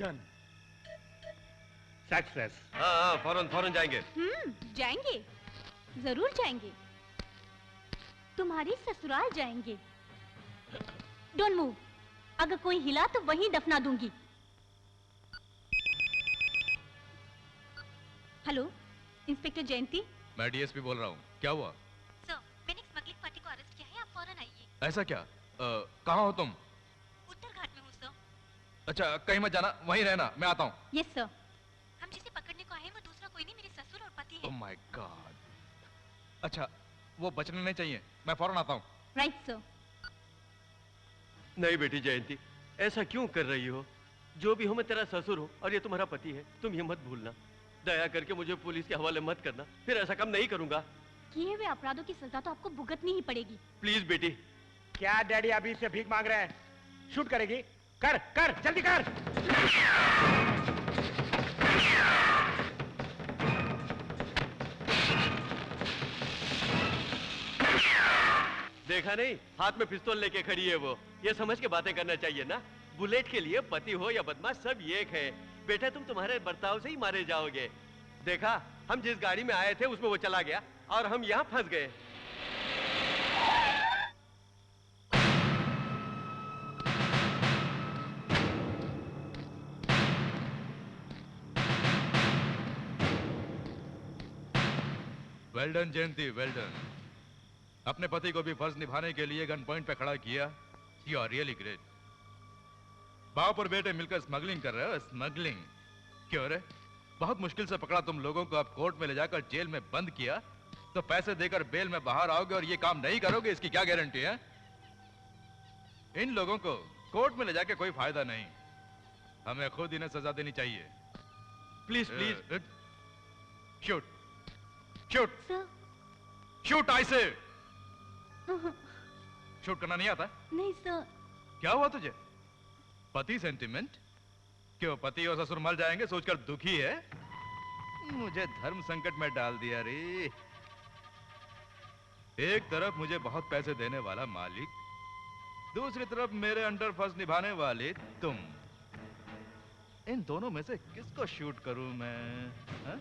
Done. Success. हाँ, फौरन फौरन जाएंगे। जाएंगे, जरूर जाएंगे। तुम्हारी ससुराल जाएंगे। डोंट मूव, अगर कोई हिला तो वहीं दफना दूंगी। हेलो, इंस्पेक्टर जयंती। मैं डीएसपी बोल रहा हूँ। क्या हुआ? सर, मैंने एक स्मगलिंग पार्टी को अरेस्ट किया है, आप फौरन आइए। ऐसा क्या? कहाँ हो तुम? उत्तर घाट में हूँ सर। अच्छा, कहीं मत जाना, वहीं रहना, मैं आता हूँ। Yes sir. हम जिसे पकड़ने को आए हैं वो दूसरा कोई नहीं, मेरे ससुर और पति है। Oh my God. अच्छा, वो बचने नहीं चाहिए, मैं फौरन आता हूँ। Right sir. नहीं बेटी जयंती, ऐसा क्यों कर रही हो? जो भी हो, मैं तेरा ससुर हूँ और ये तुम्हारा पति है। तुम ये मत भूलना। दया करके मुझे पुलिस के हवाले मत करना, फिर ऐसा काम नहीं करूंगा। किए हुए अपराधों की सजा तो आपको भुगतनी ही पड़ेगी। प्लीज बेटी। क्या डैडी अभी से भीख मांग रहे हैं? शूट करेगी? कर कर जल्दी कर। देखा नहीं, हाथ में पिस्तौल लेके खड़ी है वो। ये समझ के बातें करना चाहिए ना। बुलेट के लिए पति हो या बदमाश सब एक है। बेटा, तुम तुम्हारे बर्ताव से ही मारे जाओगे। देखा, हम जिस गाड़ी में आए थे उसमें वो चला गया और हम यहाँ फंस गए। वेल डन जयंती, वेल डन। अपने पति को भी फर्ज निभाने के लिए गन पॉइंट पे खड़ा किया। You are really great. बाप और बेटे मिलकर स्मगलिंग कर रहे हो। स्मगलिंग क्यों रे? बहुत मुश्किल से पकड़ा तुम लोगों को, अब कोर्ट में ले जाकर जेल में बंद किया तो पैसे देकर बेल में बाहर आओगे और ये काम नहीं करोगे, इसकी क्या गारंटी है? इन लोगों को कोर्ट में ले जाके कोई फायदा नहीं, हमें खुद इन्हें सजा देनी चाहिए। Please please. Shoot shoot sir. Shoot, I say. Shoot करना नहीं आता? नहीं सर। क्या हुआ तुझे? पति सेंटिमेंट? क्यों, पति और ससुर मर जाएंगे सोचकर दुखी है? मुझे धर्म संकट में डाल दिया रे। एक तरफ मुझे बहुत पैसे देने वाला मालिक, दूसरी तरफ मेरे अंडर फर्ज निभाने वाले तुम। इन दोनों में से किसको शूट करूं मैं? हा?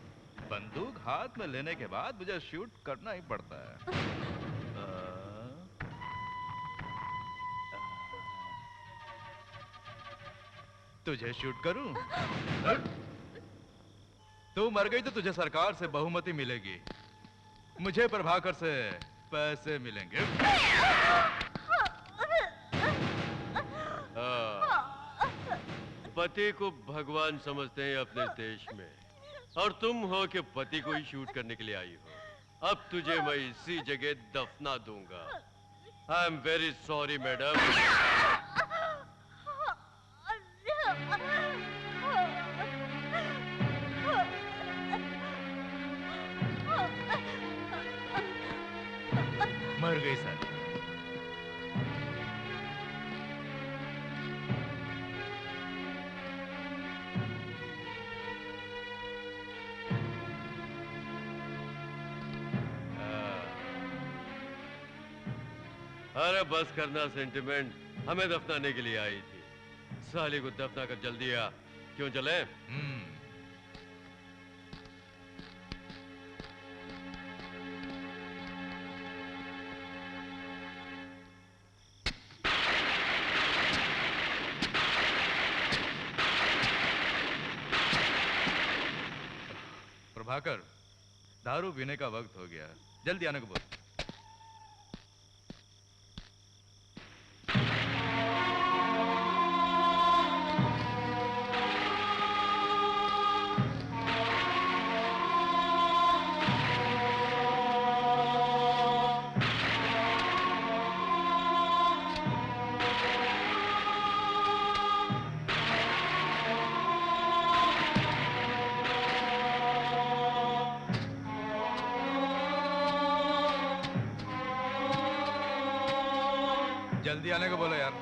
बंदूक हाथ में लेने के बाद मुझे शूट करना ही पड़ता है। तुझे शूट करूं? तू मर गई तो तुझे सरकार से बहुमति मिलेगी, मुझे प्रभाकर से पैसे मिलेंगे। पति को भगवान समझते हैं अपने देश में, और तुम हो कि पति को ही शूट करने के लिए आई हो। अब तुझे मैं इसी जगह दफना दूंगा। आई एम वेरी सॉरी मैडम। गई साली। अरे बस करना सेंटिमेंट, हमें दफनाने के लिए आई थी। साली को दफना कर जल्दी आ। क्यों चले? प्रभाकर, दारू पीने का वक्त हो गया, जल्दी आने को बोल। जल्दी आने को बोलो यार।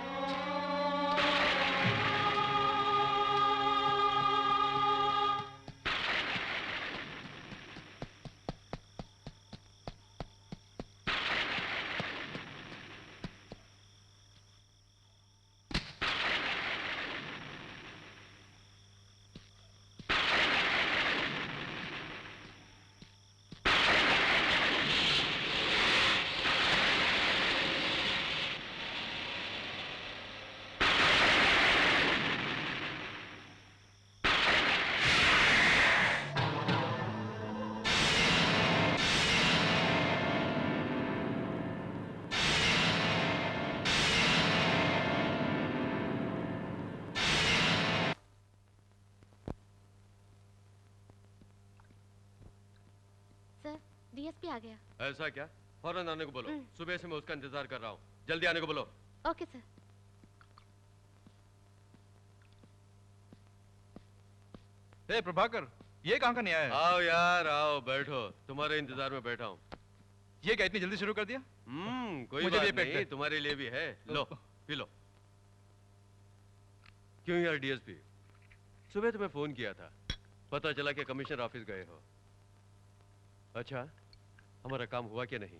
डीएसपी आ गया। ऐसा क्या? फौरन आने को बोलो। सुबह से मैं उसका इंतजार कर रहा हूँ। जल्दी आने को बोलो। Okay sir. ए प्रभाकर, ये कहाँ का नया है? आओ यार आओ, बैठो, तुम्हारे इंतजार में बैठा हूँ। ये क्या इतनी जल्दी शुरू कर दिया? कोई मुझे बात भी नहीं, तुम्हारे लिए भी है। लो पी लो। क्यों यार डीएसपी, सुबह तुम्हें फोन किया था, पता चला कि कमिश्नर ऑफिस गए हो। अच्छा, हमारा काम हुआ क्या नहीं?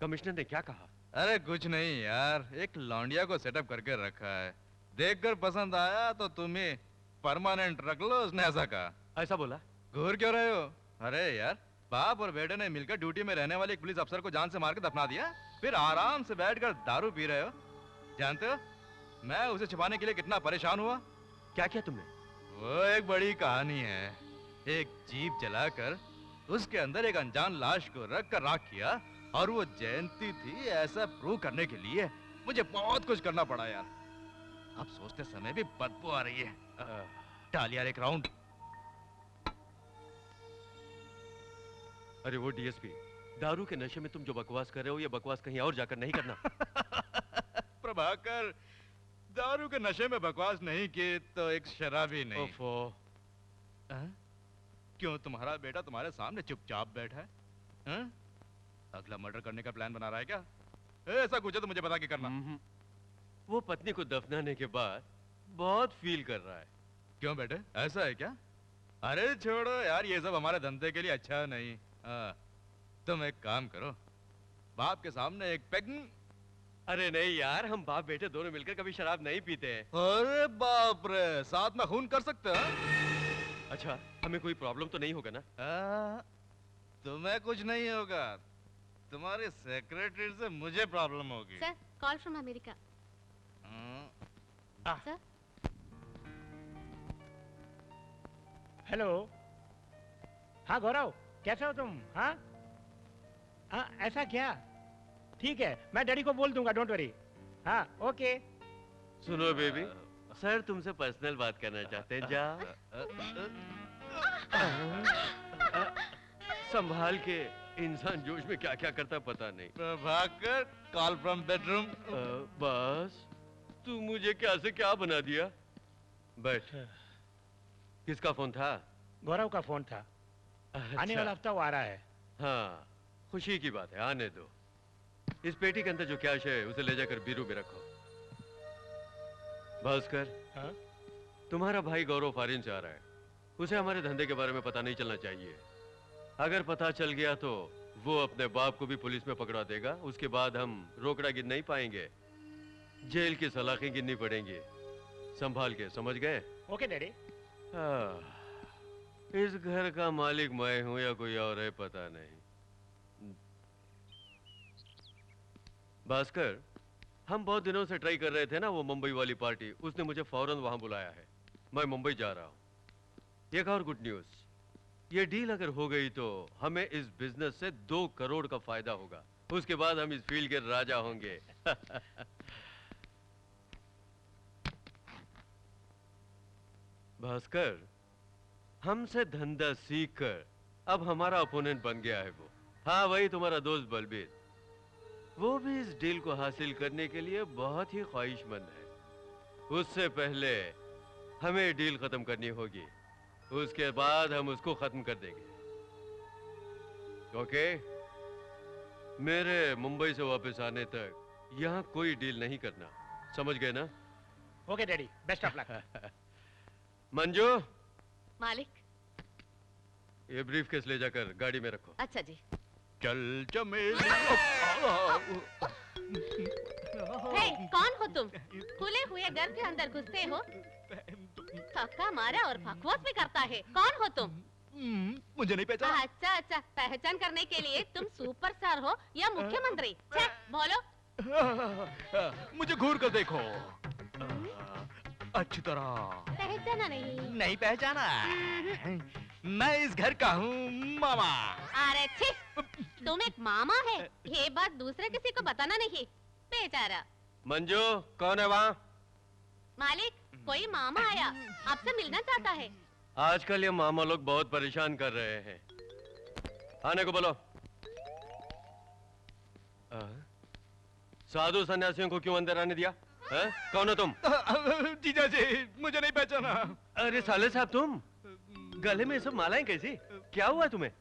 कमिश्नर ने क्या कहा? अरे कुछ नहीं यार, एक लौंडिया को सेटअप करके रखा है, देखकर पसंद आया तो तुम्हें परमानेंट रख लो, उसने ऐसा कहा। ऐसा बोला? घूर क्यों रहे हो? अरे यार, बाप और बेटे ने मिलकर ड्यूटी में रहने वाले एक पुलिस अफसर को जान से मार के दफना दिया, फिर आराम से बैठकर दारू पी रहे हो। जानते हो मैं उसे छिपाने के लिए कितना परेशान हुआ? क्या किया तुमने? वो एक बड़ी कहानी है। एक जीप जलाकर उसके अंदर एक अनजान लाश को रख कर राख किया, और वो जयंती थी ऐसा प्रूव करने के लिए मुझे बहुत कुछ करना पड़ा यार। अब सोचते समय भी बदबू आ रही है। डाल यार एक राउंड। अरे वो डीएसपी, दारू के नशे में तुम जो बकवास कर रहे हो, ये बकवास कहीं और जाकर नहीं करना। प्रभाकर, दारू के नशे में बकवास नहीं की तो एक शराबी नहीं। ओफो। क्यों, तुम्हारा बेटा तुम्हारे सामने चुपचाप बैठा है? अगला मर्डर करने का प्लान बना रहा है क्या? ऐसा कुछ है तो मुझे बता के करना। वो पत्नी को दफनाने के बाद बहुत फील कर रहा है। क्यों बेटे, ऐसा है क्या? अरे छोड़ो यार, ये सब हमारे धंधे के लिए अच्छा नहीं। तुम एक काम करो, बाप के सामने एक पेग। अरे नहीं यार, हम बाप बेटे दोनों मिलकर कभी शराब नहीं पीते हैं। अरे बाप रे, साथ में खून कर सकते हो? अच्छा, हमें कोई प्रॉब्लम तो नहीं होगा ना? तुम्हें कुछ नहीं होगा, तुम्हारे सेक्रेटरी से मुझे प्रॉब्लम होगी। Sir, call from America. Sir, hello. हाँ गौरव, कैसे हो तुम? हाँ हाँ, ऐसा क्या? ठीक है, मैं डैडी को बोल दूंगा, डोंट वरी। हाँ ओके। सुनो बेबी, सर तुमसे पर्सनल बात करना चाहते हैं। जा संभाल के, इंसान जोश में क्या क्या करता पता नहीं। Prabhakar, call from bedroom. बस तू मुझे क्या से क्या बना दिया। बैठ। किसका फोन था? गौरव का फोन था। अच्छा। आने वाला हफ्ता वो आ रहा है। हाँ, खुशी की बात है, आने दो। इस पेटी के अंदर जो कैश है उसे ले जाकर बीरू में रखो। भास्कर, हाँ? तुम्हारा भाई गौरव फॉरेन से आ रहा है। उसे हमारे धंधे के बारे में पता नहीं चलना चाहिए। अगर पता चल गया तो वो अपने बाप को भी पुलिस में पकड़ा देगा। उसके बाद हम रोकड़ा गिन नहीं पाएंगे, जेल की सलाखें गिननी पड़ेंगी। संभाल के, समझ गए? Okay daddy. इस घर का मालिक मैं हूं या कोई और है पता नहीं। भास्कर, हम बहुत दिनों से ट्राई कर रहे थे ना वो मुंबई वाली पार्टी, उसने मुझे फौरन वहां बुलाया है। मैं मुंबई जा रहा हूं। एक और गुड न्यूज, ये डील अगर हो गई तो हमें इस बिजनेस से 2 करोड़ का फायदा होगा। उसके बाद हम इस फील्ड के राजा होंगे। भास्कर, हमसे धंधा सीखकर अब हमारा अपोनेंट बन गया है वो। हाँ, वही तुम्हारा दोस्त बलबीर। वो भी इस डील को हासिल करने के लिए बहुत ही ख्वाहिशमंद है। उससे पहले हमें डील खत्म करनी होगी, उसके बाद हम उसको खत्म कर देंगे। ओके? मेरे मुंबई से वापस आने तक यहाँ कोई डील नहीं करना, समझ गए ना? Okay daddy, best of luck. Manju, मालिक। ये ब्रीफ केस ले जाकर गाड़ी में रखो। अच्छा जी। चल चमेली। हे, कौन हो तुम? खुले हुए घर के अंदर घुसते हो, थक्का मारा और बकवास भी करता है। कौन हो तुम? मुझे नहीं पहचाना। अच्छा अच्छा, पहचान करने के लिए तुम सुपरस्टार हो या मुख्यमंत्री? छे, बोलो। मुझे घूर कर देखो अच्छी तरह। पहचाना नहीं? नहीं पहचाना। मैं इस घर का हूँ मामा। अरे छी, तुम एक मामा है, ये बात दूसरे किसी को बताना नहीं। बेचारा। मंजू, कौन है वहाँ? मालिक, कोई मामा आया, आपसे मिलना चाहता है। आजकल ये मामा लोग बहुत परेशान कर रहे हैं। आने को बोलो। साधु सन्यासियों को क्यों अंदर आने दिया? है? कौन हो तुम? जीजा जी, मुझे नहीं पहचाना। अरे साले साहब, तुम गले में ये सब मालाएं कैसी? क्या हुआ तुम्हें?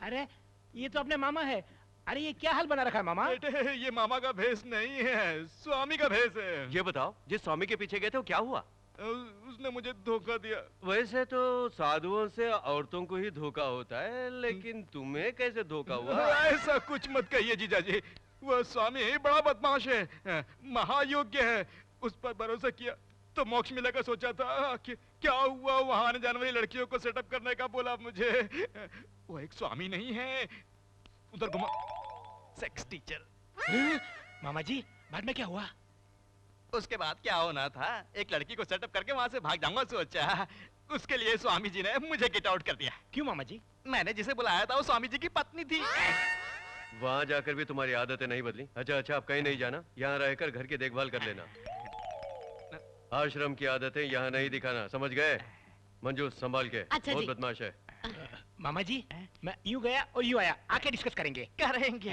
अरे ये तो अपने मामा है। अरे ये क्या हाल बना रखा है मामा? बेटे, ये मामा का भेष नहीं है, स्वामी का भेष है। ये बताओ, जिस स्वामी के पीछे गए थे वो क्या हुआ? उसने मुझे धोखा दिया। वैसे तो साधुओं से औरतों को ही धोखा होता है, लेकिन तुम्हें कैसे धोखा हुआ? ऐसा कुछ मत कहिए जीजा जी। वह स्वामी बड़ा बदमाश है, महायोग्य है। उस पर भरोसा किया तो मोक्ष मिलेगा सोचा था। क्या हुआ, वहां आने जाने वाली लड़कियों को सेटअप करने का बोला मुझे। वो एक स्वामी नहीं है, उधर घुमा सेक्स टीचर। मामा जी, बाद में क्या हुआ? उसके बाद क्या होना था, एक लड़की को सेटअप करके वहां से भाग जाऊंगा सोचा। उसके लिए स्वामी जी ने मुझे गेट आउट कर दिया। क्यों मामा जी? मैंने जिसे बुलाया था वो स्वामी जी की पत्नी थी। वहां जाकर भी तुम्हारी आदतें नहीं बदली? अच्छा अच्छा, अब कहीं नहीं जाना, यहाँ रहकर घर की देखभाल कर लेना। आश्रम की आदतें यहाँ नहीं दिखाना, समझ गए? मंजू, संभाल के। अच्छा बहुत जी। बदमाश है। मामा जी, मैं यूं गया और यूं आया, आके डिस्कस करेंगे। करेंगे।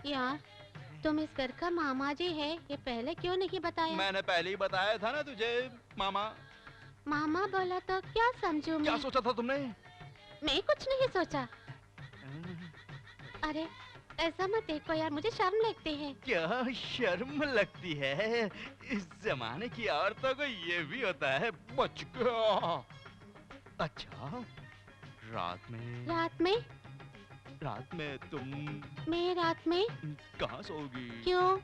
यार, तुम इस घर का मामा जी है, ये पहले क्यों नहीं बताया? मैंने पहले ही बताया था ना तुझे मामा। मामा बोला तो क्या समझूं क्या मैं? सोचा था तुमने? मैं कुछ नहीं सोचा। अरे ऐसा मत देखो यार, मुझे शर्म लगती है। क्या शर्म लगती है? इस जमाने की औरतों को ये भी होता है। बच गया। अच्छा, रात में रात में तुम मैं रात में कहाँ सोओगी? क्यों?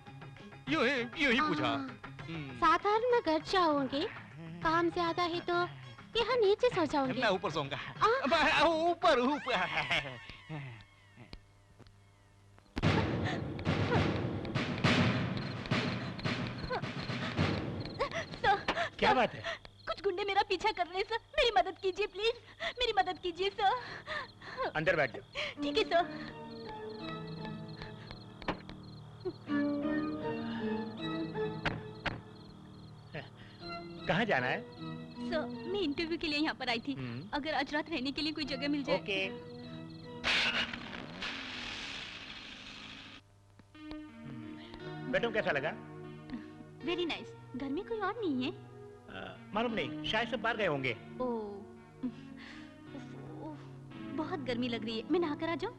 यूं ही पूछा। हाँ, साधारण मैं घर जाऊंगी, काम ज्यादा है तो यहाँ नीचे सो जाऊंगी। मैं ऊपर सोऊंगा। आ? मैं ऊपर। क्या बात है? कुछ गुंडे मेरा पीछा कर रहे हैं सर, मेरी मदद कीजिए प्लीज, मेरी मदद कीजिए सर। अंदर बैठ जाओ। ठीक है सर। कहाँ जाना है? सर, मैं इंटरव्यू के लिए यहाँ पर आई थी। अगर आज रात रहने के लिए कोई जगह मिल जाए। ओके। बेटों कैसा लगा? Very nice. घर में कोई और नहीं है? मालूम नहीं, शायद सब बाहर गए होंगे। ओह। बहुत गर्मी लग रही है, मैं नहाकर आ जाऊं?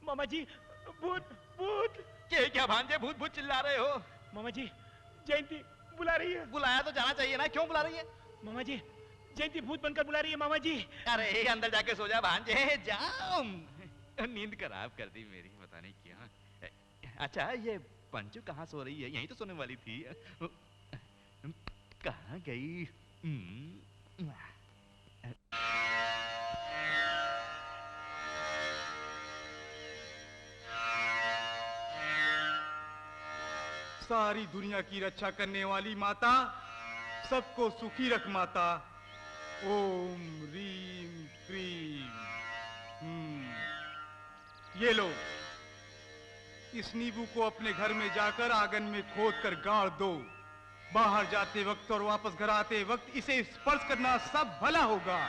मामा जी, भूत भूत। क्या भांजे भूत भूत चिल्ला रहे हो? मामा जी, जयंती बुला रही है। बुलाया तो जाना चाहिए ना, क्यों बुला रही है? मामा जी, जयंती भूत बनकर बुला रही है मामा जी। अरे अंदर जाके सो जा भांजे, जाओ। नींद खराब कर दी मेरी, पता नहीं क्या। अच्छा ये पंचू कहाँ सो रही है? यहीं तो सोने वाली थी। कहाँ गई? सारी दुनिया की रक्षा करने वाली माता, सबको सुखी रख माता। ओम रीम क्रीम। ये लो, इस नींबू को अपने घर में जाकर आंगन में खोद कर गाड़ दो। बाहर जाते वक्त और वापस घर आते वक्त इसे स्पर्श करना, सब भला होगा।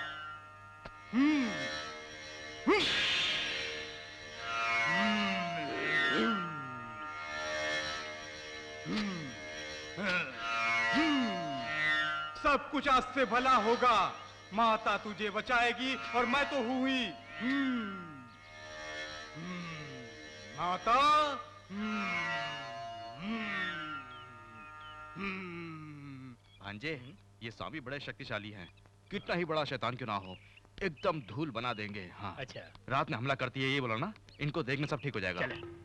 सब कुछ आज से भला होगा। माता तुझे बचाएगी और मैं तो हूं ही। माता। भांजे, ये स्वामी बड़े शक्तिशाली हैं। कितना ही बड़ा शैतान क्यों ना हो, एकदम धूल बना देंगे। हाँ। अच्छा। रात में हमला करती है ये बोला ना, इनको देखने सब ठीक हो जाएगा। चले।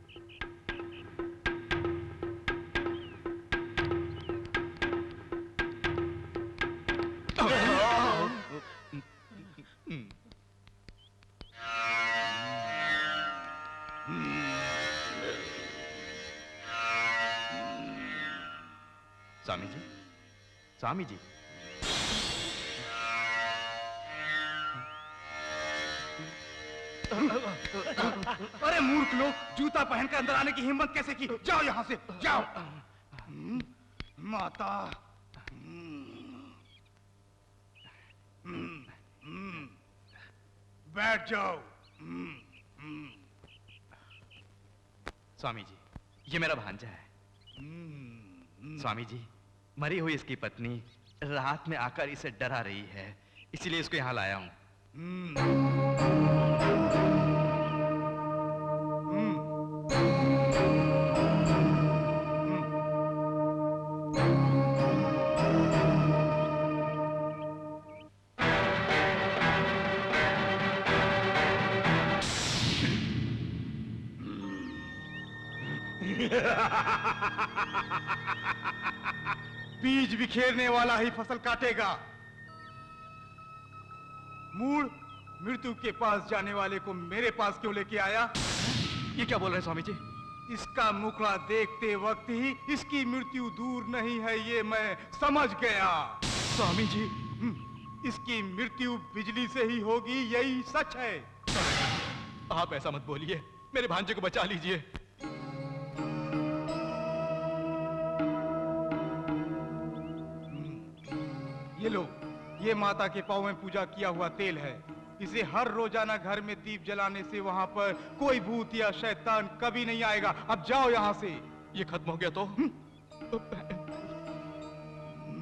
स्वामी जी, स्वामी जी। अरे मूर्ख लोग, जूता पहनकर अंदर आने की हिम्मत कैसे की? जाओ यहां से, जाओ। माता। बैठ जाओ। स्वामी जी, ये मेरा भांजा है। स्वामी जी, मरी हुई इसकी पत्नी रात में आकर इसे डरा रही है, इसीलिए इसको यहाँ लाया हूँ। बीज बिखेरने वाला ही फसल काटेगा। मूड मृत्यु के पास जाने वाले को मेरे पास क्यों लेके आया? ये क्या बोल रहे हैं स्वामी जी? इसका मुखड़ा देखते वक्त ही इसकी मृत्यु दूर नहीं है, ये मैं समझ गया। स्वामी जी, इसकी मृत्यु बिजली से ही होगी, यही सच है। आप ऐसा मत बोलिए, मेरे भांजे को बचा लीजिए। ये माता के पाँव में पूजा किया हुआ तेल है। इसे हर रोजाना घर में दीप जलाने से वहाँ पर कोई भूत या शैतान कभी नहीं आएगा। अब जाओ यहाँ से। ये खत्म हो गया तो?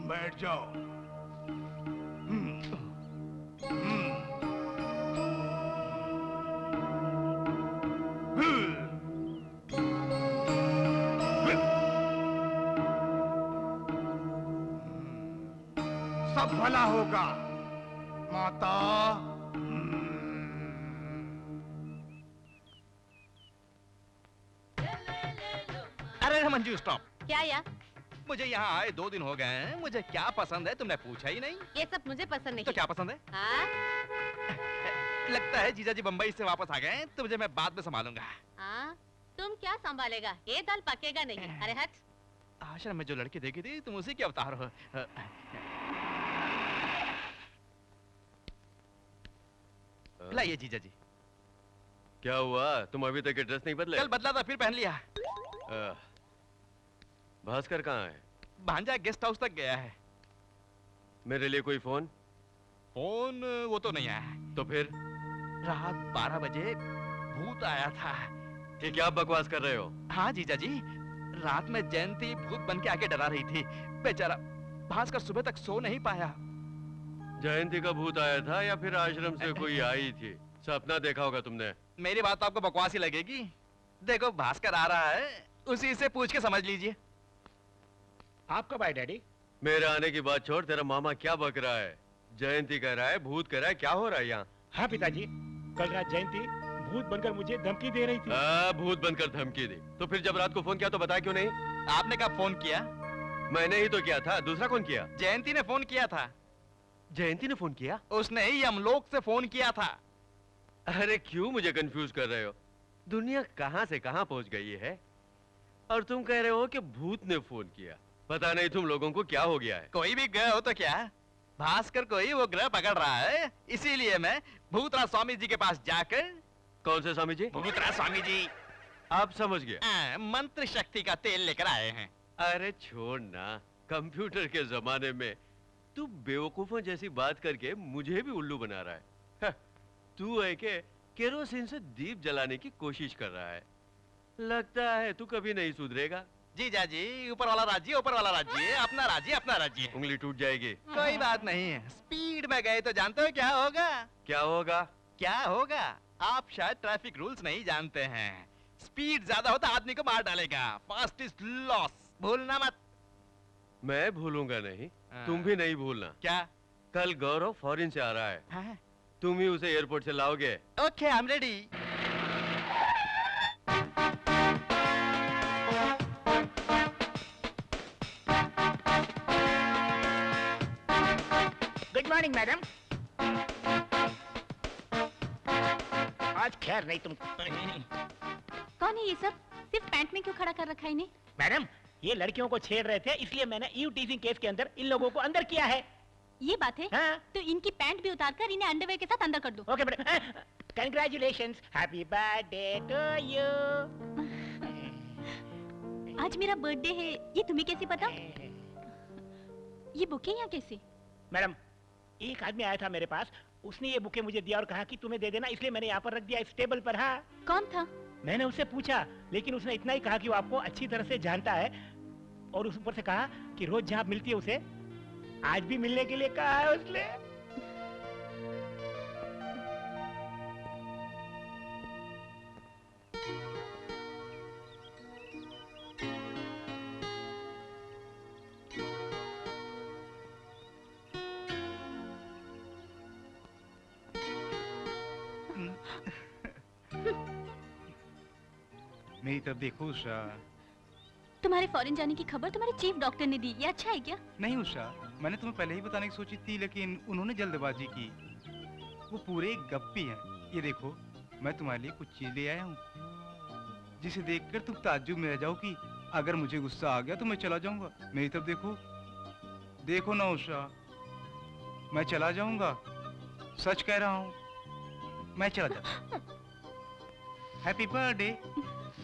बैठ जाओ। सब भला होगा माता। अरे मंजू स्टॉप। क्या यार? मुझे यहाँ आए 2 दिन हो गए हैं। मुझे क्या पसंद है तुमने पूछा ही नहीं। ये सब मुझे पसंद नहीं। तो क्या पसंद है? हाँ? लगता है जीजा जी बम्बई से वापस आ गए हैं, तो मुझे मैं बाद में संभालूंगा। हाँ? तुम क्या संभालेगा? ये दाल पकेगा नहीं। अरे हट। आश्रम में जो लड़की देखी थी तुम उसी के अवतार हो। लाइए जीजा जी। क्या हुआ? तुम अभी तक ड्रेस नहीं बदले? कल बदला था फिर पहन लिया। भास्कर कहाँ है? भांजा गेस्ट हाउस तक गया है। मेरे लिए कोई फोन? फोन वो तो नहीं आया है। तो फिर? रात 12 बजे भूत आया था। ये क्या बकवास कर रहे हो? हाँ जीजा जी, रात में जयंती भूत बन के आके डरा रही थी। बेचारा भास्कर सुबह तक सो नहीं पाया। जयंती का भूत आया था या फिर आश्रम से कोई आई थी? सपना देखा होगा तुमने। मेरी बात तो आपको बकवास ही लगेगी। देखो भास्कर आ रहा है, उसी से पूछ के समझ लीजिए। आप कब आए डैडी? मेरे आने की बात छोड़, तेरा मामा क्या बक रहा है? जयंती कह रहा है, भूत कह रहा है, क्या हो रहा है यहाँ? हाँ पिताजी, कल रात जयंती भूत बनकर मुझे धमकी दे रही थी। भूत बनकर धमकी दी? तो फिर जब रात को फोन किया तो बताया क्यों नहीं? आपने कब फोन किया? मैंने ही तो किया था, दूसरा कौन किया? जयंती ने फोन किया था। जयंती ने फोन किया? उसने ही यमलोक से फोन किया था। अरे क्यों मुझे कंफ्यूज कर रहे हो? दुनिया कहां से कहां पहुंच गई है और तुम कह रहे हो कि भूत ने फोन किया। पता नहीं तुम लोगों को क्या हो गया है। कोई भी ग्रह हो तो क्या, भास्कर को ही वो ग्रह पकड़ रहा है। इसीलिए मैं भूतराज स्वामी जी के पास जाकर। कौन से स्वामी जी? भूतराज स्वामी जी। आप समझ गए। मंत्र शक्ति का तेल लेकर आए हैं। अरे छोड़ ना, कंप्यूटर के जमाने में तू बेवकूफों जैसी बात करके मुझे भी उल्लू बना रहा है। तू है के केरोसिन से दीप जलाने की कोशिश कर रहा है। लगता है तू कभी नहीं सुधरेगा। जीजा जी, ऊपर वाला राज्य ऊपर वाला राज्य, अपना राज्य अपना राज्य। उंगली टूट जाएगी। कोई बात नहीं है, स्पीड में गए तो जानते हो क्या होगा? क्या होगा? क्या होगा? आप शायद ट्रैफिक रूल्स नहीं जानते हैं। स्पीड ज्यादा होता आदमी को मार डालेगा। फास्ट इज लॉस, भूलना मत। मैं भूलूंगा नहीं, तुम भी नहीं भूलना। क्या? कल गौरव फॉरेन से आ रहा है। हाँ? तुम ही उसे एयरपोर्ट से लाओगे। Okay, I am ready. Good morning madam. आज खैर नहीं तुम। कौन है ये सब? सिर्फ पैंट में क्यों खड़ा कर रखा है इन्हें? मैडम, ये लड़कियों को छेड़ रहे थे, इसलिए मैंने ईव टीजिंग केस के अंदर इन लोगों को अंदर किया है। ये बात है? हाँ? तो इनकी पैंट भी उतार कर इन्हें अंडरवेयर के साथ अंदर कर दो। Okay madam. Congratulations, happy birthday to you. आज मेरा बर्थडे है, ये तुम्हें कैसे पता? ये बुके यहाँ कैसे? मैडम, एक आदमी आया था मेरे पास, उसने ये बुके मुझे दिया और कहा कि तुम्हें दे देना, इसलिए मैंने यहाँ पर रख दिया इस टेबल पर। हाँ। कौन था? मैंने उससे पूछा, लेकिन उसने इतना ही कहा कि वो आपको अच्छी तरह से जानता है और उस ऊपर से कहा कि रोज जहाँ मिलती है उसे आज भी मिलने के लिए कहा है उसने। मेरी तरफ देखो उषा। तुम्हारे फॉरेन जाने की खबर तुम्हारे चीफ डॉक्टर ने दी, ये अच्छा है क्या? नहीं उषा, मैंने तुम्हें पहले ही बताने की सोची थी, लेकिन उन्होंने जल्दबाजी की। वो पूरे गप्पी हैं। ये देखो, मैं तुम्हारे लिए कुछ चीज ले आया हूँ, जिसे देखकर तुम ताज्जुब में रह जाओगी। अगर मुझे गुस्सा आ गया तो मैं चला जाऊंगा। मेरी तरफ देखो, देखो ना उषा, मैं चला जाऊंगा। सच कह रहा हूँ, मैं चला जाऊंगा। Happy birthday.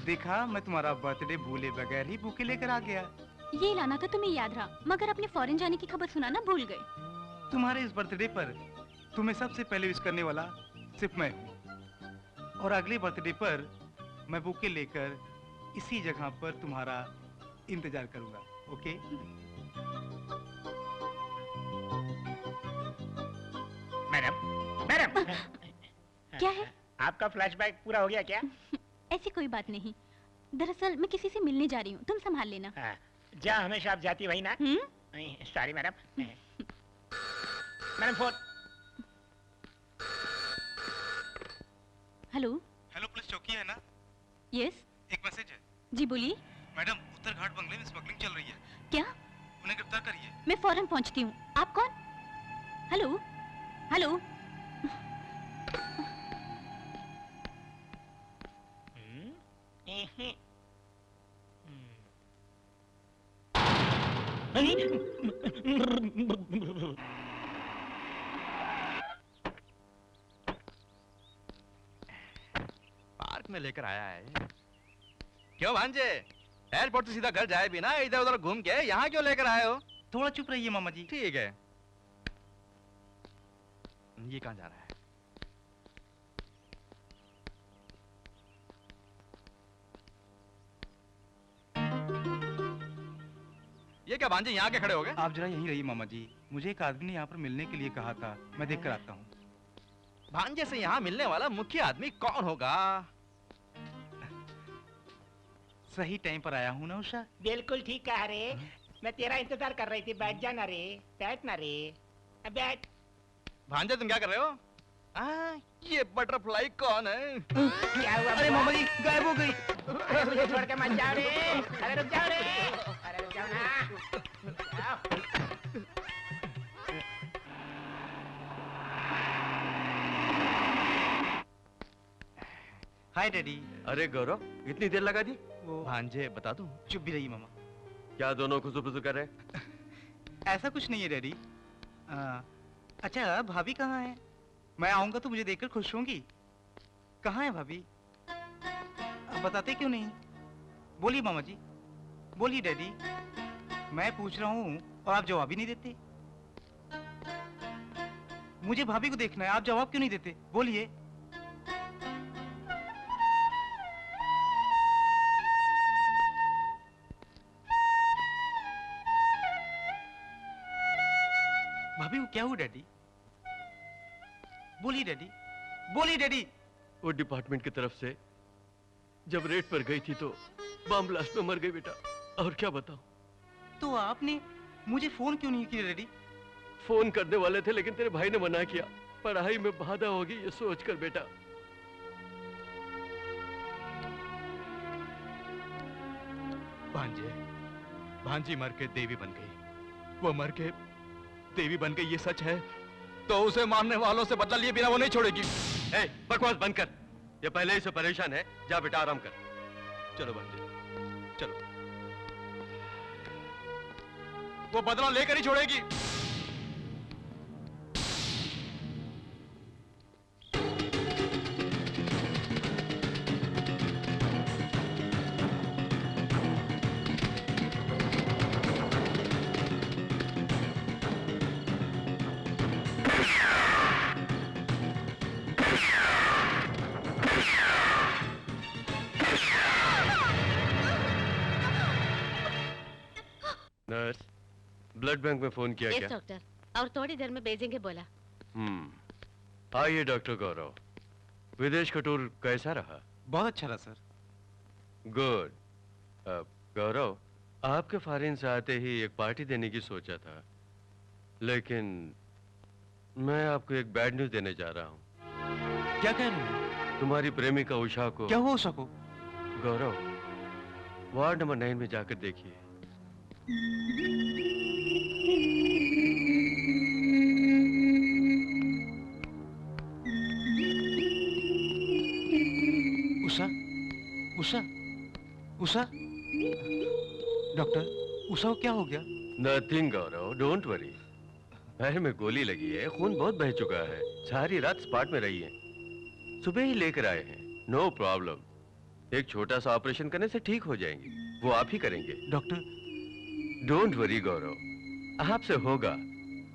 देखा, मैं तुम्हारा बर्थडे भूले बगैर ही बुके लेकर आ गया। ये लाना तो तुम्हें याद रहा, मगर अपने फॉरेन जाने की खबर सुनाना भूल गए। तुम्हारे इस बर्थडे पर तुम्हें सबसे पहले विश करने वाला सिर्फ मैं हूँ। और अगले बर्थडे पर मैं बुके लेकर इसी जगह पर तुम्हारा इंतजार करूंगा। ओके? मैडम मैडम क्या है? आपका फ्लैशबैक पूरा हो गया क्या? ऐसी कोई बात नहीं, दरअसल मैं किसी से मिलने जा रही हूँ, तुम संभाल लेना। हाँ, जहाँ हमेशा आप जाती वही ना? Sorry madam. Madam phone. Hello. Hello, police चौकी है ना? यस। एक मैसेज है। जी बोलिए। मैडम, उत्तर घाट बंगले में स्मगलिंग चल रही है। क्या? उन्हें गिरफ्तार करिए। मैं फौरन पहुंचती हूँ। आप कौन? Hello hello. पार्क में लेकर आया है। क्यों भांजे? एयरपोर्ट से सीधा घर जाए बिना इधर उधर घूम के यहाँ क्यों लेकर आए हो? थोड़ा चुप रहिए मामा जी। ठीक है। ये कहाँ जा रहा है? ये क्या भांजे यहाँ के खड़े हो गए? आप जरा यहीं रहिए मामा जी, मुझे एक आदमी ने यहाँ पर मिलने के लिए कहा था, मैं देख कर आता हूँ। भांजे से यहाँ मिलने वाला मुख्य आदमी कौन होगा? सही टाइम पर आया हूँ ना उषा? बिल्कुल ठीक कहा रे। मैं तेरा इंतजार कर रही थी। बैठ जाना रे, बैठना रे, बैठ। भांजे तुम क्या कर रहे हो? ये बटरफ्लाई कौन है? क्या हुआ? अरे मामा जी, गायब हो गई। अरे मुझे छोड़ के मत जाओ रे। अरे रुक जाओ रे। अरे रुक जाओ ना। जाओ। हाय डैडी। अरे गौरव, इतनी देर लगा दी? वो भांजे बता दूं? चुप भी रहिए मामा। क्या दोनों खुसुफुसु कर रहे? ऐसा कुछ नहीं है डैडी। अच्छा, भाभी कहाँ है? मैं आऊंगा तो मुझे देखकर खुश होंगी। कहाँ है भाभी? अब बताते क्यों नहीं? बोलिए मामा जी, बोलिए डैडी। मैं पूछ रहा हूँ और आप जवाब ही नहीं देते। मुझे भाभी को देखना है, आप जवाब क्यों नहीं देते? बोलिए। भाभी को क्या हुआ डैडी? बोलिए डैडी, बोलिए डैडी। वो डिपार्टमेंट की तरफ से जब रेड पर गई थी तो बम ब्लास्ट में मर गई बेटा। और क्या बताऊं? तो आपने मुझे फोन क्यों नहीं किया डैडी? फोन करने वाले थे लेकिन तेरे भाई ने मना किया। पढ़ाई में बाधा होगी ये सोचकर बेटा। भांजे, भांजी मर के देवी बन गई। वो मर के देवी बन गई ये सच है तो उसे मारने वालों से बदला लिए बिना वो नहीं छोड़ेगी। बकवास बंद कर। ये पहले ही से परेशान है। जा बेटा आराम कर। चलो भांजे, चलो। वो बदला लेकर ही छोड़ेगी। नर्स, ब्लड बैंक में फोन किया यस क्या? डॉक्टर, और थोड़ी देर में भेजेंगे बोला। आइए डॉक्टर गौरव, विदेश का टूर कैसा रहा? बहुत अच्छा रहा सर। गुड। गौरव, आपके फॉरेन से आते ही एक पार्टी देने की सोचा था, लेकिन मैं आपको एक बैड न्यूज देने जा रहा हूँ। क्या कह रहे हैं? तुम्हारी प्रेमिका उषा को। क्या हुआ उषा को? गौरव, वार्ड नंबर 9 में जाकर देखिए। उषा, उषा, उषा। डॉक्टर, उषा को क्या हो गया? Nothing Gaurav, don't worry. पैर में गोली लगी है, खून बहुत बह चुका है। सारी रात स्पॉट में रही है। सुबह ही लेकर आए हैं। No problem. एक छोटा सा ऑपरेशन करने से ठीक हो जाएंगे। वो आप ही करेंगे। डॉक्टर, डोंट वरी गौरव, आपसे होगा।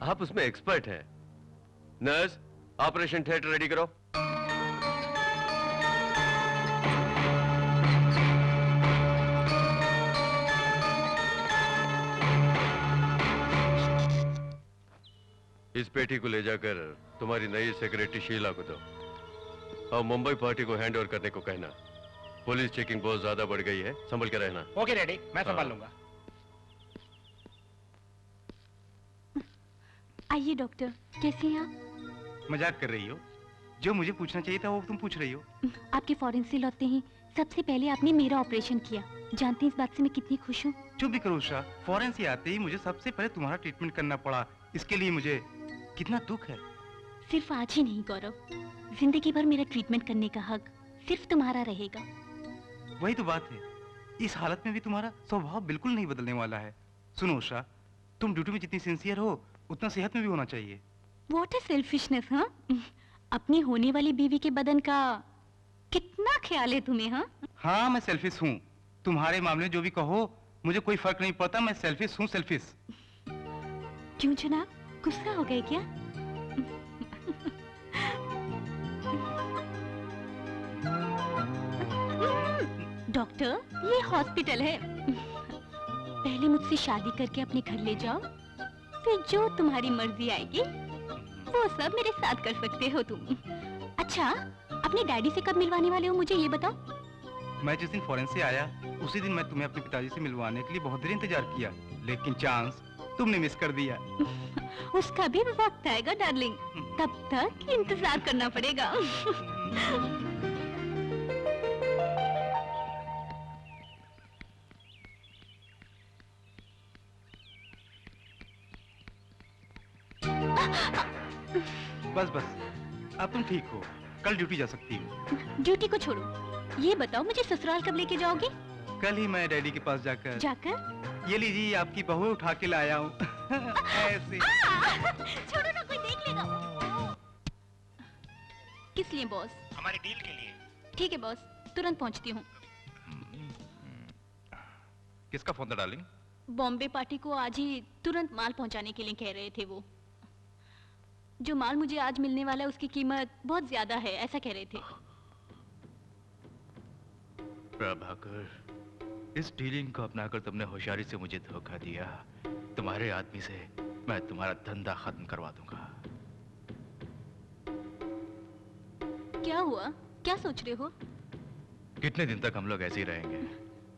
आप उसमें एक्सपर्ट हैं। नर्स, ऑपरेशन थिएटर रेडी करो। इस पेटी को ले जाकर तुम्हारी नई सेक्रेटरी शीला को दो और मुंबई पार्टी को हैंड ओवर करने को कहना। पुलिस चेकिंग बहुत ज्यादा बढ़ गई है, संभल के रहना। ओके डैडी, मैं संभाल हाँ। लूंगा। आइए डॉक्टर, कैसे हैं आप? मजाक कर रही हो? जो मुझे पूछना चाहिए था वो तुम पूछ रही हो। आपके फॉरेन से लौटते ही सबसे पहले आपने मेरा ऑपरेशन किया। जानते हैं इस बात से मैं कितनी खुश हूँ। चुप भी करो उषा, फॉरेन से आते ही मुझे सबसे पहले तुम्हारा ट्रीटमेंट करना पड़ा। इसके लिए मुझे कितना दुख है। सिर्फ आज ही नहीं गौरव, जिंदगी भर मेरा ट्रीटमेंट करने का हक सिर्फ तुम्हारा रहेगा। वही तो बात है, इस हालत में भी तुम्हारा स्वभाव बिल्कुल नहीं बदलने वाला है। सुनो उषा, तुम ड्यूटी में जितनी सिंसियर हो उतना सेहत में भी होना चाहिए। व्हाट इज सेल्फिशनेस, हाँ? अपनी होने वाली बीवी के बदन का कितना ख्याल है तुम्हें, हाँ? हाँ, मैं सेल्फिश हूँ। तुम्हारे मामले में जो भी कहो मुझे कोई फर्क नहीं पड़ता। मैं सेल्फिश हूँ, सेल्फिश। क्यों जनाब, गुस्सा हो गए क्या? डॉक्टर, ये हॉस्पिटल है। पहले मुझसे शादी करके अपने घर ले जाओ, फिर जो तुम्हारी मर्जी आएगी वो सब मेरे साथ कर सकते हो तुम। अच्छा, अपने डैडी से कब मिलवाने वाले हो मुझे ये बताओ। मैं जिस दिन फॉरेन से आया उसी दिन मैं तुम्हें अपने पिताजी से मिलवाने के लिए बहुत देर इंतजार किया, लेकिन चांस तुमने मिस कर दिया। उसका भी वक्त आएगा डार्लिंग, तब तक इंतजार करना पड़ेगा। बस बस, अब तुम ठीक हो, कल ड्यूटी जा सकती हो। ड्यूटी को छोड़ो, ये बताओ मुझे ससुराल कब लेके जाओगे? कल ही मैं डैडी के पास जाकर जाकर? ये लीजिए आपकी बहू उठा के लाया हूँ। ऐसे। छोड़ो ना, कोई देख लेगा। किस लिए बॉस? हमारी डील के लिए। ठीक है बॉस, तुरंत पहुंचती हूँ। किसका फोन था डार्लिंग? बॉम्बे पार्टी को आज ही तुरंत माल पहुंचाने के लिए कह रहे थे वो। जो माल मुझे आज मिलने वाला है उसकी कीमत बहुत ज्यादा है, ऐसा कह रहे थे। प्रभाकर, इस डीलिंग को अपनाकर तुमने होशियारी से मुझे धोखा दिया। तुम्हारे आदमी से मैं तुम्हारा धंधा खत्म करवा दूंगा। क्या हुआ, क्या सोच रहे हो? कितने दिन तक हम लोग ऐसे ही रहेंगे?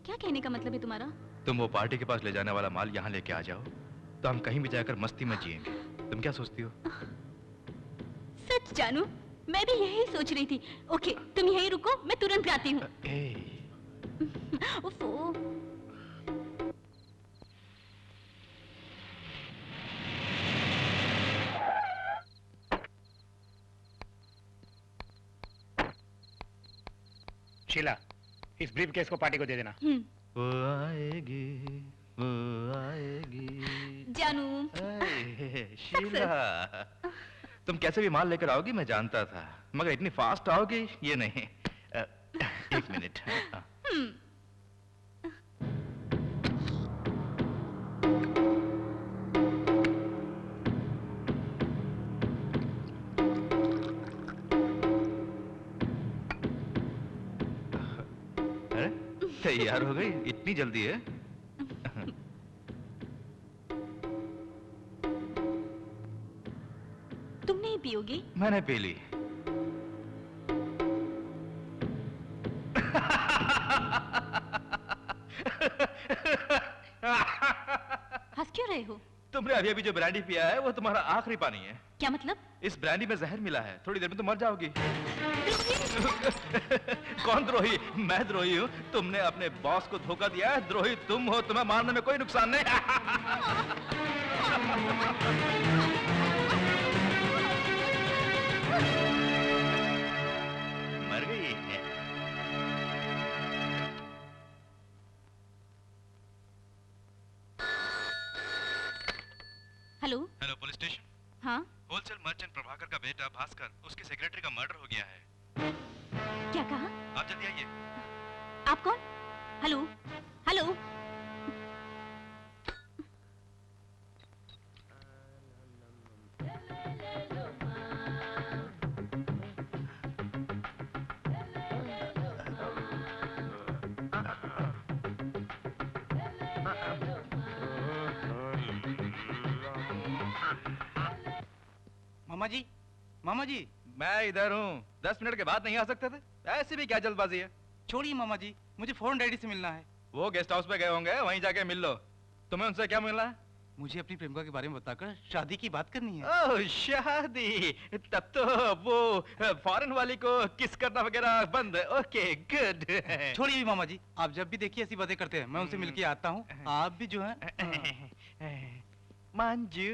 क्या कहने का मतलब है तुम्हारा? तुम वो पार्टी के पास ले जाने वाला माल यहाँ लेके आ जाओ तो हम कहीं भी जाकर मस्ती में जिएंगे। तुम क्या सोचती हो? सच जानू, मैं भी यही सोच रही थी। ओके, तुम यहीं रुको, मैं तुरंत आती हूँ। उफ़ो। शीला, इस ब्रीफ केस को पार्टी को दे देना। वो आएगी, वो आएगी। जानू। शीला, तुम कैसे भी माल लेकर आओगी मैं जानता था, मगर इतनी फास्ट आओगी ये नहीं। एक मिनट। अरे, तैयार हो गई? इतनी जल्दी है? तुम नहीं पियोगी? मैंने पी ली। हंस क्यों रहे हो? तुमने अभी अभी जो ब्रांडी पिया है वो तुम्हारा आखिरी पानी है। क्या मतलब? इस ब्रांडी में जहर मिला है, थोड़ी देर में तुम मर जाओगी। कौन द्रोही? मैं द्रोही हूँ? तुमने अपने बॉस को धोखा दिया है, द्रोही तुम हो। तुम्हें मारने में कोई नुकसान नहीं। मर गई। हेलो। Hello, police station. हाँ, होलसेल मर्चेंट प्रभाकर का बेटा भास्कर, उसके सेक्रेटरी का मर्डर हो गया है। क्या कहा? आप जल्दी आइए। आप कौन? Hello, hello. मामा जी मैं इधर हूँ। 10 मिनट के बाद नहीं आ सकते थे? ऐसी भी क्या जल्दबाजी है? छोड़िए मामा जी, मुझे फौरन डैडी से मिलना है। वो गेस्ट हाउस पे गए होंगे, वहीं जाके मिल लो। तुम्हें उनसे क्या मिलना है? मुझे अपनी प्रेमिका के बारे में बताकर शादी की बात करनी है। ओह शादी, तब तो वो फॉरेन वाली को किस करना वगैरह बंद है। Okay good. छोड़िए भी मामा जी, आप जब भी देखिए ऐसी बातें करते हैं, मैं उनसे मिलके आता हूँ। आप भी जो है मंजू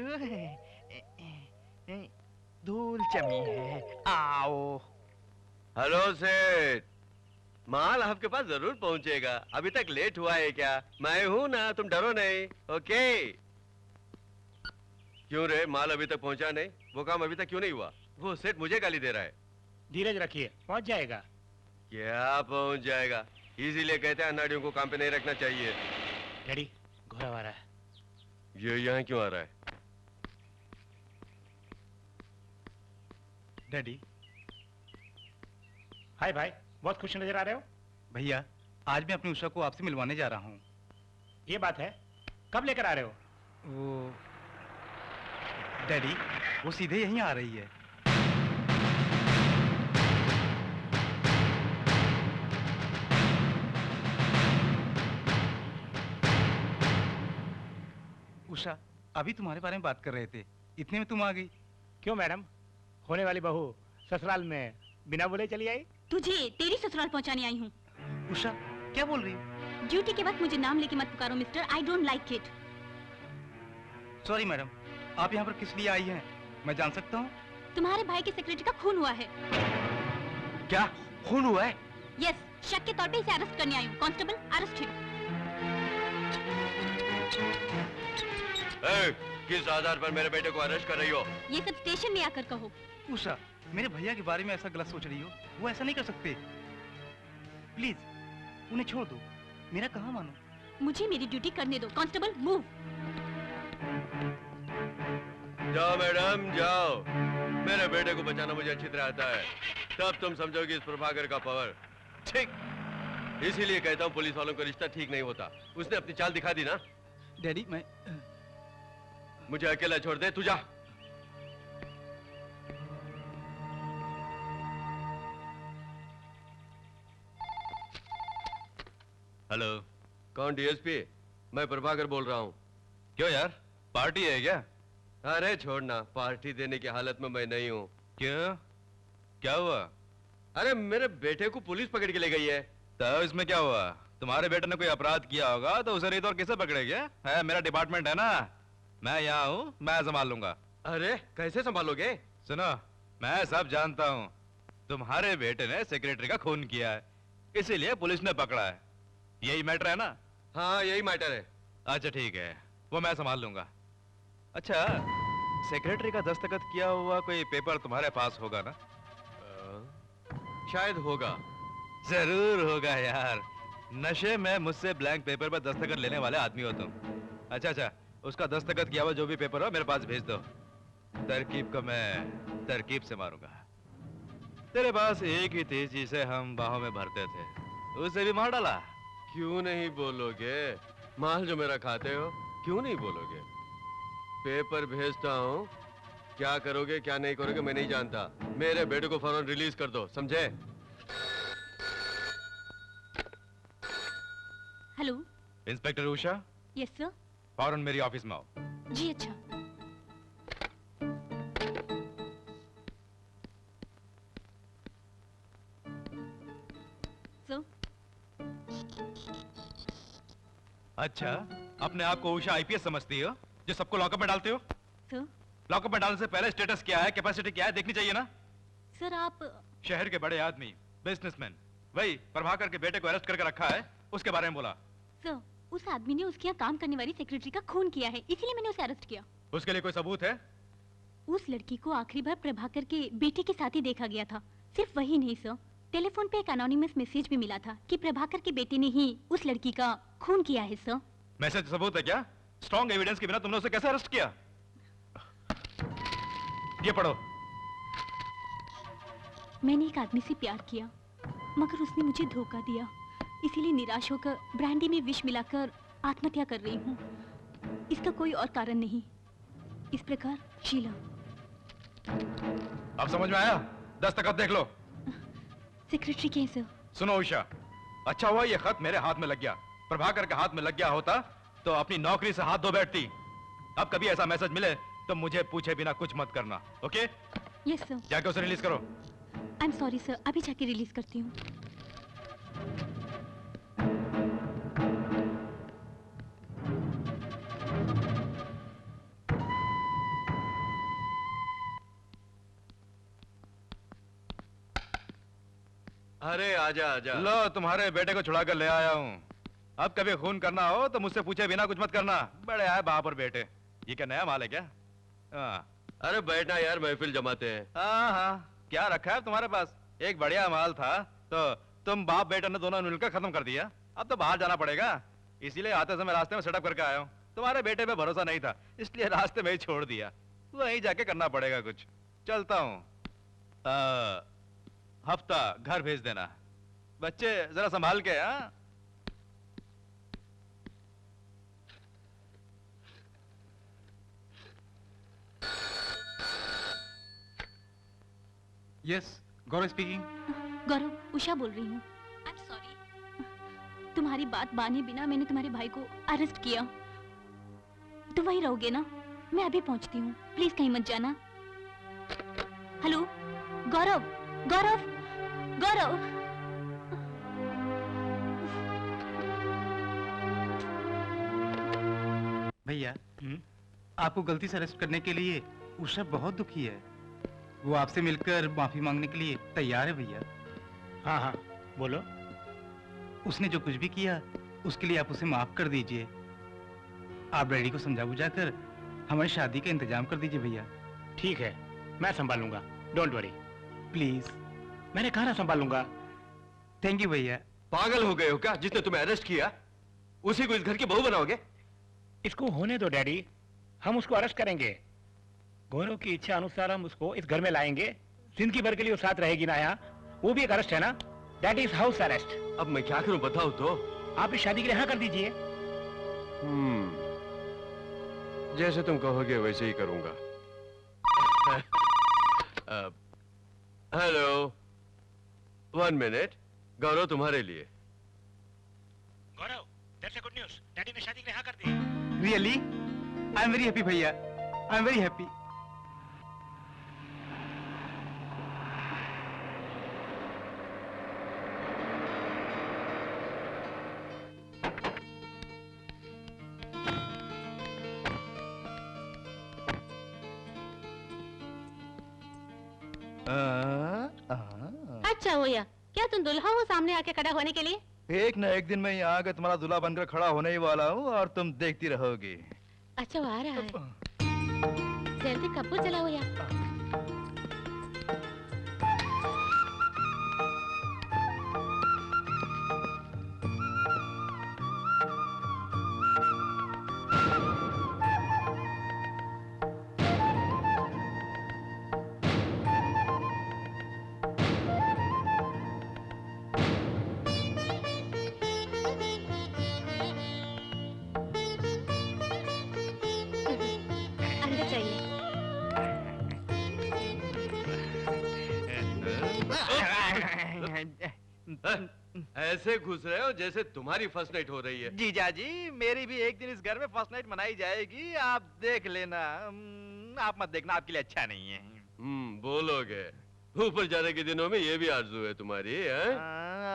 धूल जमी है, आओ। हेलो सेठ, माल आपके पास जरूर पहुंचेगा। अभी तक लेट हुआ है क्या? मैं हूं ना, तुम डरो नहीं। ओके। क्यों रे, माल अभी तक पहुंचा नहीं? वो काम अभी तक क्यों नहीं हुआ? वो सेठ मुझे गाली दे रहा है। धीरज रखिए, पहुंच जाएगा। क्या पहुंच जाएगा? इसीलिए कहते हैं अनाड़ियों को काम पे नहीं रखना चाहिए। डैडी, घोड़ा आ रहा है। ये यहाँ क्यों आ रहा है? डैडी। हाय भाई, बहुत खुश नजर आ रहे हो। भैया, आज मैं अपनी उषा को आपसे मिलवाने जा रहा हूँ। ये बात है, कब लेकर आ रहे हो? वो डैडी, वो सीधे यहीं आ रही है। उषा, अभी तुम्हारे बारे में बात कर रहे थे, इतने में तुम आ गई। क्यों मैडम, होने वाली बहू ससुराल में बिना बोले चली आई? तुझे तेरी ससुराल पहुंचाने आई हूँ। उषा, क्या बोल रही हो? ड्यूटी के वक्त मुझे नाम लेके मत पुकारो mister, I don't like it. Sorry madam, आप यहाँ पर किस लिए आई हैं? मैं जान सकता हूँ? तुम्हारे भाई के सेक्रेटरी का खून हुआ है। क्या खून हुआ है? यस, शक के तौर पे इसे अरेस्ट करने आई हूँ। Constable, arrest him. किस आधार पर मेरे बेटे को अरेस्ट कर रही हो? ये सब स्टेशन में आकर कहो। उषा, मेरे भैया के बारे में ऐसा गलत सोच रही हो, वो ऐसा नहीं कर सकते। प्लीज उन्हें छोड़ दो, मेरा कहाँ मानो। मुझे मेरी ड्यूटी करने दो। Constable, move. जाओ मैडम, जाओ। मेरे बेटे को बचाना मुझे अच्छी तरह आता है। तब तुम समझोगे इस प्रभाकर का पावर। ठीक, इसीलिए कहता हूँ पुलिस वालों का रिश्ता ठीक नहीं होता। उसने अपनी चाल दिखा दी ना। डैडी, मैं मुझे अकेला छोड़ दे, तू जा। हेलो, कौन? डीएसपी? मैं प्रभाकर बोल रहा हूँ। क्यों यार, पार्टी है क्या? अरे छोड़ना, पार्टी देने की हालत में मैं नहीं हूँ। क्यों, क्या हुआ? अरे मेरे बेटे को पुलिस पकड़ के ले गई है। तो इसमें क्या हुआ? तुम्हारे बेटे ने कोई अपराध किया होगा तो उसे नहीं तो और किसे पकड़ेगे? है, मेरा डिपार्टमेंट है ना, मैं यहाँ हूँ, मैं संभाल लूंगा। अरे कैसे संभालोगे? सुनो, मैं सब जानता हूँ। तुम्हारे बेटे ने सेक्रेटरी का खून किया है, इसीलिए पुलिस ने पकड़ा है। यही मैटर है ना? हाँ यही मैटर है। अच्छा ठीक है, वो मैं संभाल लूंगा। अच्छा, सेक्रेटरी का दस्तखत किया हुआ कोई पेपर तुम्हारे पास होगा ना? शायद होगा। जरूर होगा यार, नशे में मुझसे ब्लैंक पेपर पर दस्तखत लेने वाले आदमी हो तुम। अच्छा, उसका दस्तखत किया हुआ जो भी पेपर हो मेरे पास भेज दो। तरकीब को मैं तरकीब से मारूंगा। तेरे पास एक ही थी जिसे हम बाहों में भरते थे, उसे भी मार डाला। क्यों नहीं बोलोगे? माल जो मेरा खाते हो, क्यों नहीं बोलोगे? पेपर भेजता हूँ, क्या करोगे क्या नहीं करोगे मैं नहीं जानता। मेरे बेटे को फौरन रिलीज कर दो, समझे? Hello, inspector Usha, yes sir. फौरन मेरी ऑफिस में आओ। जी अच्छा। सर, अच्छा, अपने आप को उषा आईपीएस समझती हो जो सबको लॉकअप में डालते हो? सर। लॉकअप में डालने से पहले स्टेटस क्या है, कैपेसिटी क्या है देखनी चाहिए ना? सर आप शहर के बड़े आदमी, बिजनेसमैन, वही प्रभाकर के बेटे को अरेस्ट करके रखा है, उसके बारे में बोला। सर, उस आदमी ने उसके यहाँ काम करने वाली सेक्रेटरी का खून किया है, इसीलिए मैंने उसे अरेस्ट किया। उसके लिए कोई सबूत है? उस लड़की को आखिरी बार प्रभाकर के बेटे के साथ ही देखा गया था। सिर्फ वही नहीं सर, टेलीफोन पे एक एनोनिमस मैसेज भी मिला था कि प्रभाकर के बेटे ने ही उस लड़की का खून किया है सर। मैसेज सबूत है क्या? स्ट्रॉन्ग एविडेंस के बिना तुमने उसे कैसे अरेस्ट किया? ये पढ़ो। मैंने एक आदमी से प्यार किया, मगर उसने मुझे धोखा दिया, इसीलिए निराश होकर ब्रांडी में विष मिलाकर आत्महत्या कर रही हूँ। इसका कोई और कारण नहीं। इस प्रकार शीला। अब समझ में आया? दस्तखत देख लो। सेक्रेटरी कैसे हो? सुनो उषा, अच्छा हुआ ये खत मेरे हाथ में लग गया। प्रभाकर के हाथ में लग गया होता तो अपनी नौकरी से हाथ धो बैठती। अब कभी ऐसा मैसेज मिले तो मुझे पूछे बिना कुछ मत करना, ओके? Yes sir. जाके उसे रिलीज करो। आई एम सॉरी सर, अभी जाके रिलीज करती हूँ। अरे आजा आजा। लो, तुम्हारे बेटे को छुड़ा कर ले आया हूँ। अब कभी खून करना हो तो मुझसे पूछे बिना कुछ मत करना। बड़े आए बाप और बेटे। ये क्या नया माल है क्या? हाँ अरे बैठना यार, महफिल जमाते हैं। हाँ, क्या रखा है तुम्हारे पास? एक बढ़िया माल था तो तुम बाप बेटे ने दोनों मिलकर खत्म कर दिया। अब तो बाहर जाना पड़ेगा, इसीलिए आते समय रास्ते में सेटअप करके आया हूँ। तुम्हारे बेटे पे भरोसा नहीं था, इसलिए रास्ते में ही छोड़ दिया। वहीं जाके करना पड़ेगा कुछ। चलता हूँ। हफ्ता घर भेज देना। बच्चे जरा संभाल के। हाँ यस, गौरव स्पीकिंग। गौरव, उषा बोल रही हूँ। आई एम सॉरी, तुम्हारी बात माने बिना मैंने तुम्हारे भाई को अरेस्ट किया। तुम वहीं रहोगे ना? मैं अभी पहुंचती हूँ, प्लीज कहीं मत जाना। हेलो गौरव, गौरव, गौरव। भैया, आपको गलती से अरेस्ट करने के लिए उषा बहुत दुखी है। वो आपसे मिलकर माफी मांगने के लिए तैयार है भैया। हाँ हाँ, बोलो। उसने जो कुछ भी किया उसके लिए आप उसे माफ कर दीजिए। आप डैडी को समझा बुझा कर हमारी शादी का इंतजाम कर दीजिए भैया। ठीक है, मैं संभालूंगा, डोंट वरी। प्लीज। मैंने कहा ना संभालूंगा। थैंक यू भैया। पागल हो गए हो क्या? जिसने तुम्हें अरेस्ट किया उसी को इस घर की बहू बनाओगे? इसको होने दो डैडी, हम उसको अरेस्ट करेंगे। गौरव की इच्छा अनुसार हम उसको इस घर में लाएंगे। जिंदगी भर के लिए वो साथ रहेगी ना यहाँ। वो भी एक अरेस्ट है ना, दैट इज हाउस अरेस्ट। अब मैं क्या करूं बताओ तो? आप इस शादी के लिए हाँ कर दीजिए। जैसे तुम कहोगे वैसे ही करूंगा। Hello, 1 minute. गौरव तुम्हारे लिए। Gaurav, that's a good news. Daddy ने शादी के लिए हाँ कर दी। Really? I am very happy भैया, आई एम वेरी हैप्पी। अच्छा होया, क्या तुम दुल्हा हो सामने आके खड़ा होने के लिए? एक न एक दिन मैं यहाँ आकर तुम्हारा दूल्हा बनकर खड़ा होने ही वाला हूँ और तुम देखती रहोगी। अच्छा वो आ रहा है। जल्दी कपूर जलाओ या। अंदर चाहिए। ऐसे घुस रहे हो जैसे तुम्हारी फर्स्ट नाइट हो रही है। जीजा जी, मेरी भी एक दिन इस घर में फर्स्ट नाइट मनाई जाएगी, आप देख लेना। आप मत देखना, आपके लिए अच्छा नहीं है। बोलोगे। ऊपर जाने के दिनों में ये भी आरज़ू है तुम्हारी, है?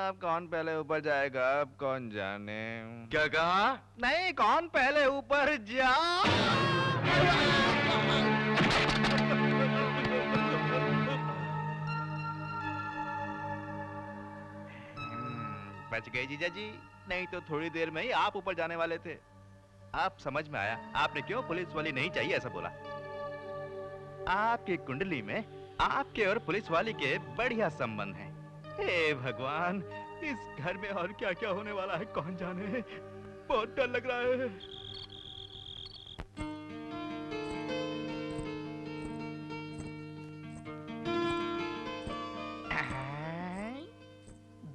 अब कौन पहले ऊपर जाएगा, अब कौन जाने। क्या कहा? नहीं, कौन पहले ऊपर जा। बच गए जीजा जी, नहीं तो थोड़ी देर में ही आप ऊपर जाने वाले थे। आप समझ में आया आपने क्यों पुलिस वाली नहीं चाहिए ऐसा बोला। आपकी कुंडली में आपके और पुलिस वाली के बढ़िया संबंध हैं। हे भगवान, इस घर में और क्या क्या होने वाला है कौन जाने। बहुत डर लग रहा है।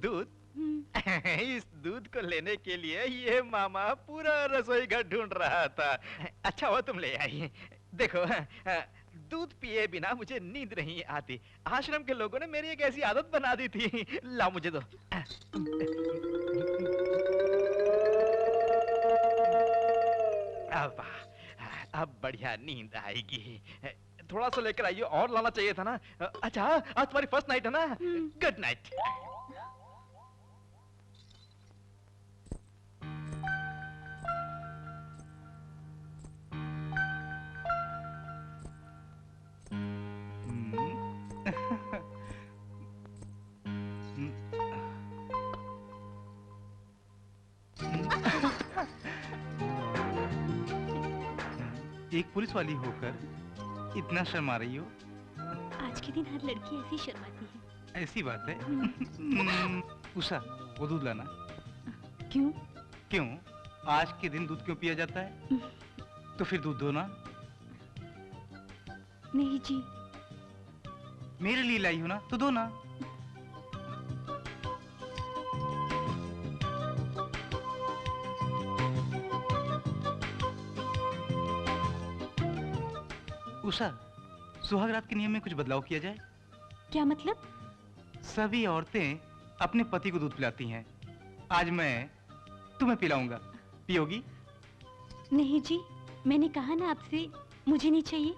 दूध? इस दूध को लेने के लिए ये मामा पूरा रसोई घर ढूंढ रहा था। अच्छा हुआ तुम ले आई। देखो, दूध पिए बिना मुझे नींद नहीं आती। आश्रम के लोगों ने मेरी एक ऐसी आदत बना दी थी। लाओ मुझे दो। अब बढ़िया नींद आएगी। थोड़ा सा लेकर आइए, और लाना चाहिए था ना। अच्छा, आज तुम्हारी फर्स्ट नाइट है ना? Good night. एक पुलिस वाली होकर इतना शर्मा रही हो? आज के दिन हर लड़की ऐसी शर्माती है। ऐसी बात है। उषा, वो दूध लाना। क्यों? क्यों? आज के दिन दूध क्यों पिया जाता है? तो फिर दूध दो ना। नहीं जी। मेरे लिए लाई हो ना, तो दो ना। उषा, सुहाग रात के नियम में कुछ बदलाव किया जाए। क्या मतलब? सभी औरतें अपने पति को दूध पिलाती हैं। आज मैं तुम्हें पिलाऊंगा, पियोगी? नहीं जी, मैंने कहा ना आपसे, मुझे नहीं चाहिए।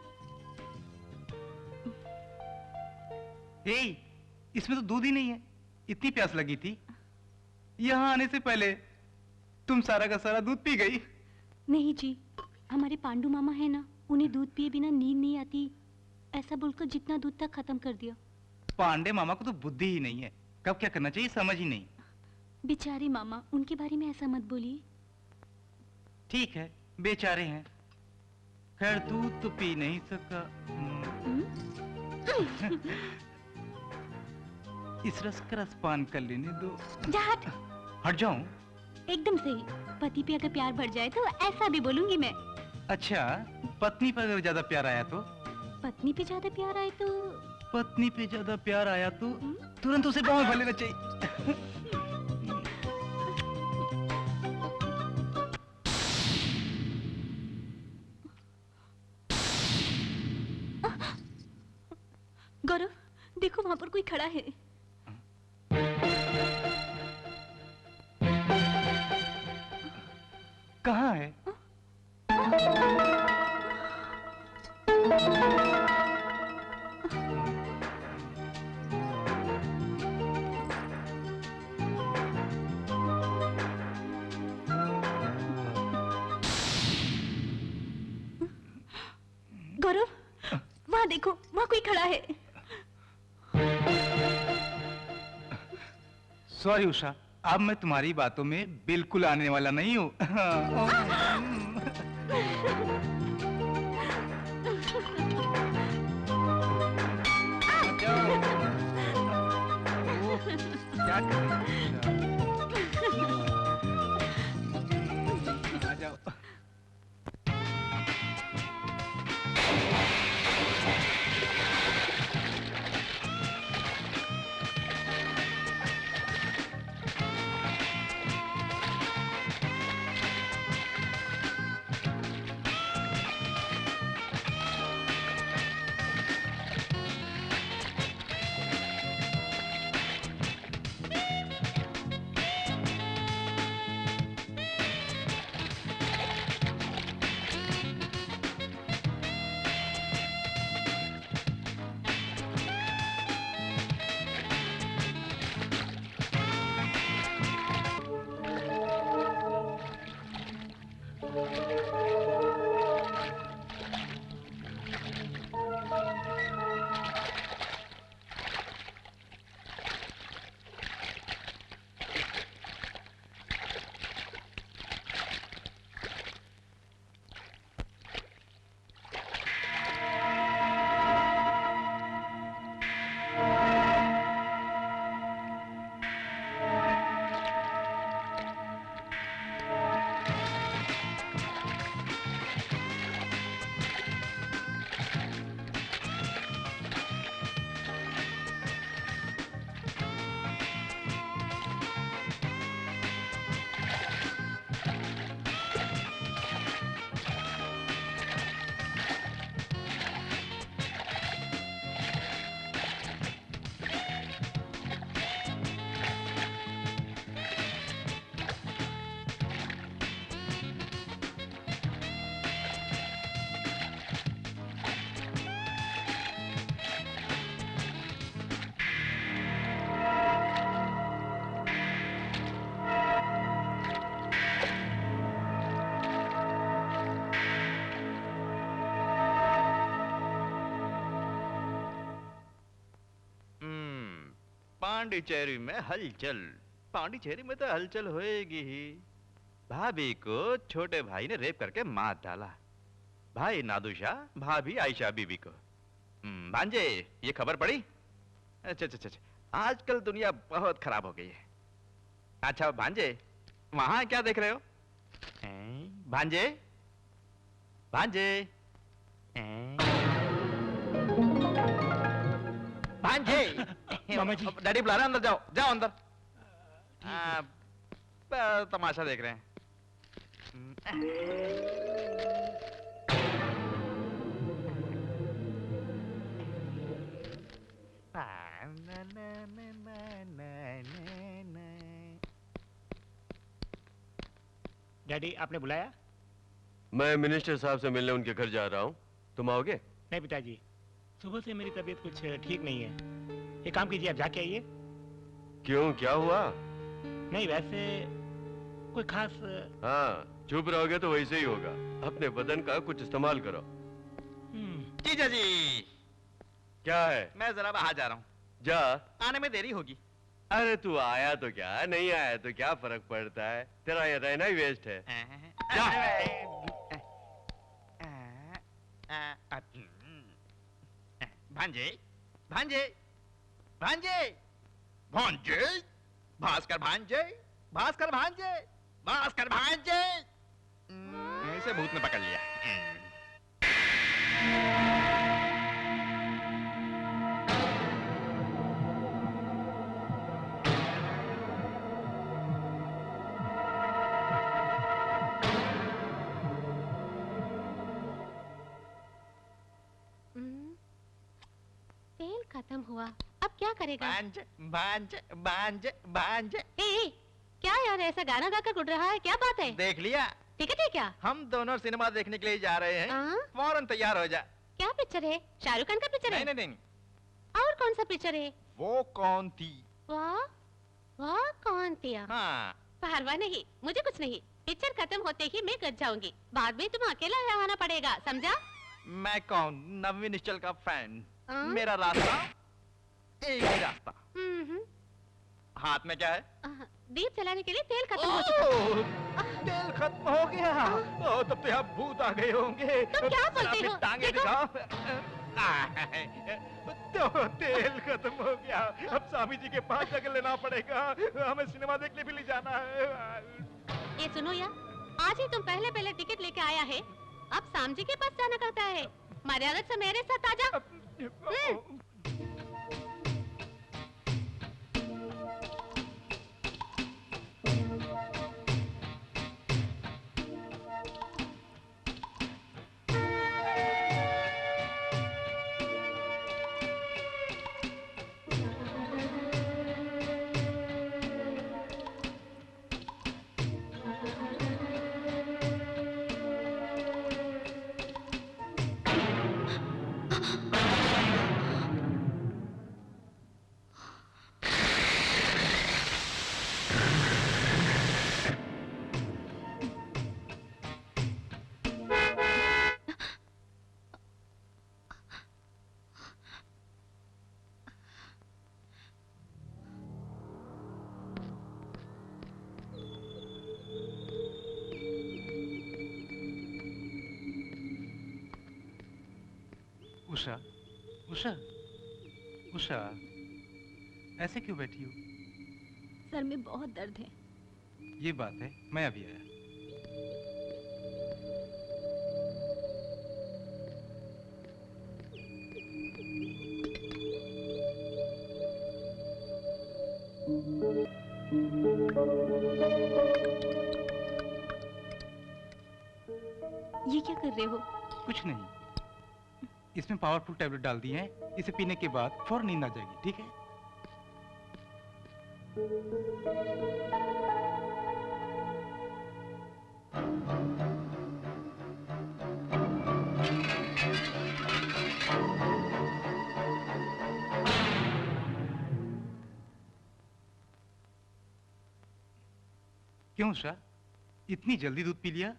इसमें तो दूध ही नहीं है। इतनी प्यास लगी थी, यहाँ आने से पहले तुम सारा का सारा दूध पी गई। नहीं जी, हमारे पांडू मामा है ना, उन्हें दूध पिए बिना नींद नहीं आती, ऐसा बोलकर जितना दूध तक खत्म कर दिया। पांडे मामा को तो बुद्धि ही नहीं है, कब क्या करना चाहिए समझ ही नहीं। बेचारे मामा, उनके बारे में ऐसा मत बोलिए। ठीक है, बेचारे हैं। खैर दूध तो पी नहीं सका। इस रस का रस पान कर लेने दो। जा हट। हट जाऊं? एकदम सही। पति पे अगर प्यार बढ़ जाए तो ऐसा भी बोलूंगी मैं। अच्छा, पत्नी पर अगर ज्यादा प्यार आया तो? पत्नी पे ज्यादा प्यार आए तो? पत्नी पे ज्यादा प्यार आया तो तुरंत उसे बाहों में भर लेना चाहिए। गौरव, देखो वहां पर कोई खड़ा है। कहाँ है? गौरव, वहां देखो, वहां कोई खड़ा है। सॉरी उषा, अब मैं तुम्हारी बातों में बिल्कुल आने वाला नहीं हूँ। क्या कर रही हो? आ जाओ। पांडिचेरी में हलचल। पांडिचेरी में तो हलचल होएगी ही। भाभी को छोटे भाई ने रेप करके मार डाला। भाई नादुशा, भाभी आयशा बीबी को। भांजे, ये खबर पड़ी? अच्छा अच्छा अच्छा, आजकल दुनिया बहुत खराब हो गई है। अच्छा भांजे, वहां क्या देख रहे हो? भांजे, भांजे, भांजे। मामा जी। डैडी बुला रहे हैं, अंदर जाओ, जाओ अंदर। तमाशा देख रहे हैं। डैडी आपने बुलाया? मैं मिनिस्टर साहब से मिलने उनके घर जा रहा हूँ, तुम आओगे? नहीं पिताजी, सुबह से मेरी तबीयत कुछ ठीक नहीं है। एक काम कीजिए, आप जाके आइए। क्यों, क्या हुआ? नहीं वैसे कोई खास। हाँ, चुप रहोगे तो वैसे ही होगा। अपने बदन का कुछ इस्तेमाल करो। जीजा जी, क्या है? मैं जरा बाहर जा रहा हूँ, जा। आने में देरी होगी। अरे तू आया तो क्या, नहीं आया तो क्या फर्क पड़ता है? तेरा ये रहना ही वेस्ट है। जा। भांजे, भांजे, भांजे, भांजे, भास्कर भांजे, भास्कर भांजे, भास्कर भांजे। इसे भूत ने पकड़ लिया। तेल खत्म हुआ, अब क्या करेगा? भांजे, भांजे, भांजे, भांजे। ए, क्या यार ऐसा गाना गाकर उड़ रहा है, क्या बात है? देख लिया? टिकट है क्या? हम दोनों सिनेमा देखने के लिए जा रहे हैं। हाँ? फौरन तैयार हो जा। क्या पिक्चर है? शाहरुख खान का पिक्चर है? नहीं नहीं नहीं, और कौन सा पिक्चर है? वो कौन थी? वाह वाह, कौन थी? हाँ, परवाह नहीं, मुझे कुछ नहीं। पिक्चर खत्म होते ही मैं घर जाऊंगी। बाद में तुम अकेला रहना पड़ेगा, समझा? मैं कौन? नवीन निश्चल का फैन। हाँ? मेरा रास्ता एक ही रास्ता। हम्म, हाथ में क्या है? दीप जलाने के लिए तेल खत्म हो चुका। ओह, तेल खत्म हो गया। ओह, तब तो यहाँ भूत आ गए होंगे। तुम क्या बोलते अपनी हो? टांगे देखो। दिखाओ। तो तेल खत्म हो गया। अब स्वामी जी के पास जाकर लेना पड़ेगा। हमें सिनेमा देखने भी ले जाना है। ये सुनो यार, आज ही तुम पहले पहले टिकट लेके आया है, अब साम जी के पास जाना करता है। मर्यादा से मेरे साथ आ जा। उषा, उषा, उषा, ऐसे क्यों बैठी हो? सर में बहुत दर्द है। ये बात है, मैं अभी आया। ये क्या कर रहे हो? कुछ नहीं, इसमें पावरफुल टैबलेट डाल दिए हैं। इसे पीने के बाद फौरन नींद आ जाएगी, ठीक है? क्यों उषा, इतनी जल्दी दूध पी लिया?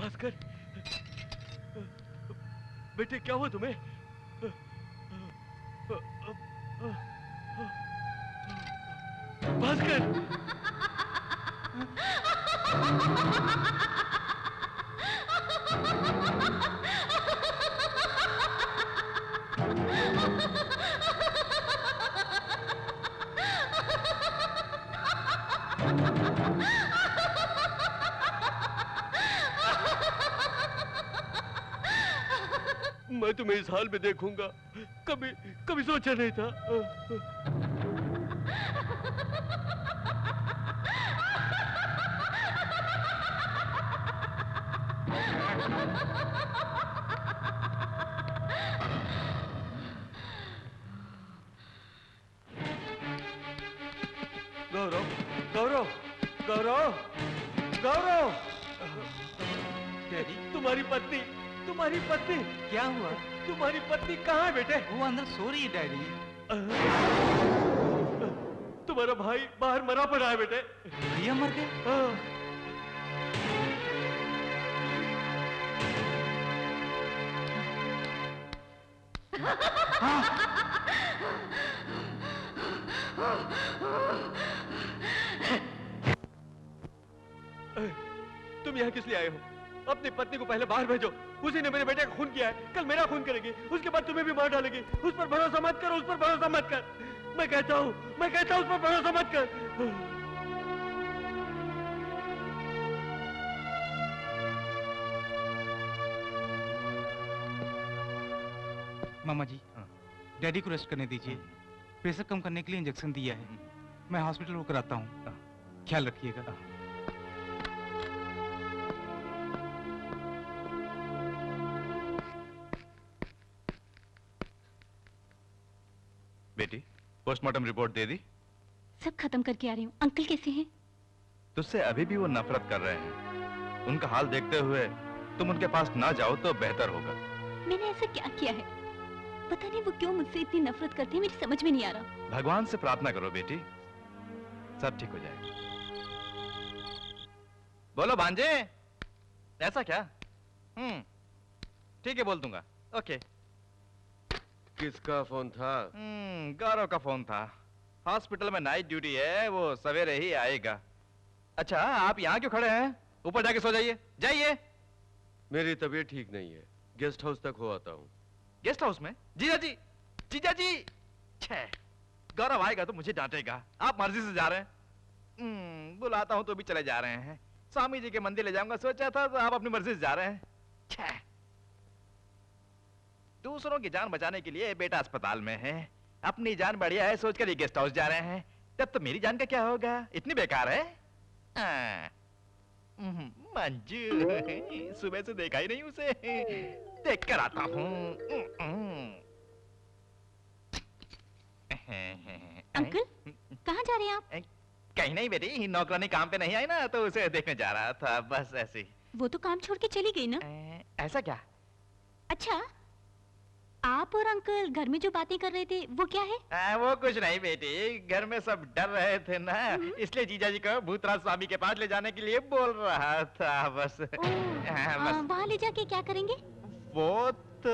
भास्कर, बेटे क्या हुआ तुम्हें? भास्कर, मैं तुम्हें इस हाल में देखूंगा, कभी कभी सोचा नहीं था। गौरव, गौरव, गौरव, गौरव, तुम्हारी पत्नी, तुम्हारी पत्नी, क्या हुआ? तुम्हारी पत्नी कहाँ है बेटे? वो अंदर सो रही है डैडी। तुम्हारा भाई बाहर मरा पड़ा है बेटे। भैया मर गए? हाँ। तुम यहाँ किस लिए आए हो? अपनी पत्नी को पहले बाहर भेजो। उसी ने मेरे बेटे का खून किया है, कल मेरा खून करेगी, उसके बाद तुम्हें भी मार डालेगी। उस पर भरोसा मत कर, उस पर भरोसा मत कर। मैं कहता हूँ उस पर भरोसा मत कर। मामा जी, डैडी को रेस्ट करने दीजिए। प्रेशर कम करने के लिए इंजेक्शन दिया है। मैं हॉस्पिटल होकर आता हूँ। ख्याल रखिएगा। बेटी, पोस्टमार्टम रिपोर्ट दे दी? सब खत्म करके आ रही हूँ। अंकल कैसे हैं? तुझसे अभी भी वो नफरत कर रहे हैं। उनका हाल देखते हुए तुम उनके पास ना जाओ तो बेहतर होगा। मैंने ऐसा क्या किया है? पता नहीं वो क्यों मुझसे इतनी नफरत करते हैं, मेरी समझ में नहीं आ रहा। भगवान से प्रार्थना करो बेटी, सब ठीक हो जाएगा। बोलो भांजे, ऐसा क्या? ठीक है, बोल दूंगा। ओके। किसका फोन था? गौरव का फोन था। हॉस्पिटल में नाइट ड्यूटी है, वो सवेरे ही आएगा। अच्छा, आप यहाँ क्यों खड़े हैं? ऊपर जाके सो जाइए। जाइए। मेरी तबीयत ठीक नहीं है, गेस्ट हाउस तक हो आता हूँ। गेस्ट हाउस में? जीजा जी, जीजा जी। छे, गौरव आएगा तो मुझे डांटेगा। आप मर्जी से जा रहे हैं? बुलाता हूँ तो भी चले जा रहे हैं। स्वामी जी के मंदिर ले जाऊंगा सोचा था, तो आप अपनी मर्जी से जा रहे हैं। छे, दूसरों की जान बचाने के लिए बेटा अस्पताल में है, अपनी जान बढ़िया है सोचकर ये गेस्ट हाउस जा रहे हैं। तब तो मेरी जान का क्या होगा? इतनी बेकार है। मंजू, सुबह से देखा ही नहीं उसे, देख कर आता हूँ। अंकल, कहाँ जा रहे हैं आप? कहीं नहीं बेटी, नौकरानी काम पे नहीं आई ना, तो उसे देखने जा रहा था, बस ऐसे ही। वो तो काम छोड़ के चली गई ना। ऐसा क्या? अच्छा, आप और अंकल घर में जो बातें कर रहे थे वो क्या है? वो कुछ नहीं बेटी, घर में सब डर रहे थे ना, इसलिए जीजा जी को भूतराज स्वामी के पास ले जाने के लिए बोल रहा था, बस। बस। वहाँ ले जाके क्या करेंगे? वो तो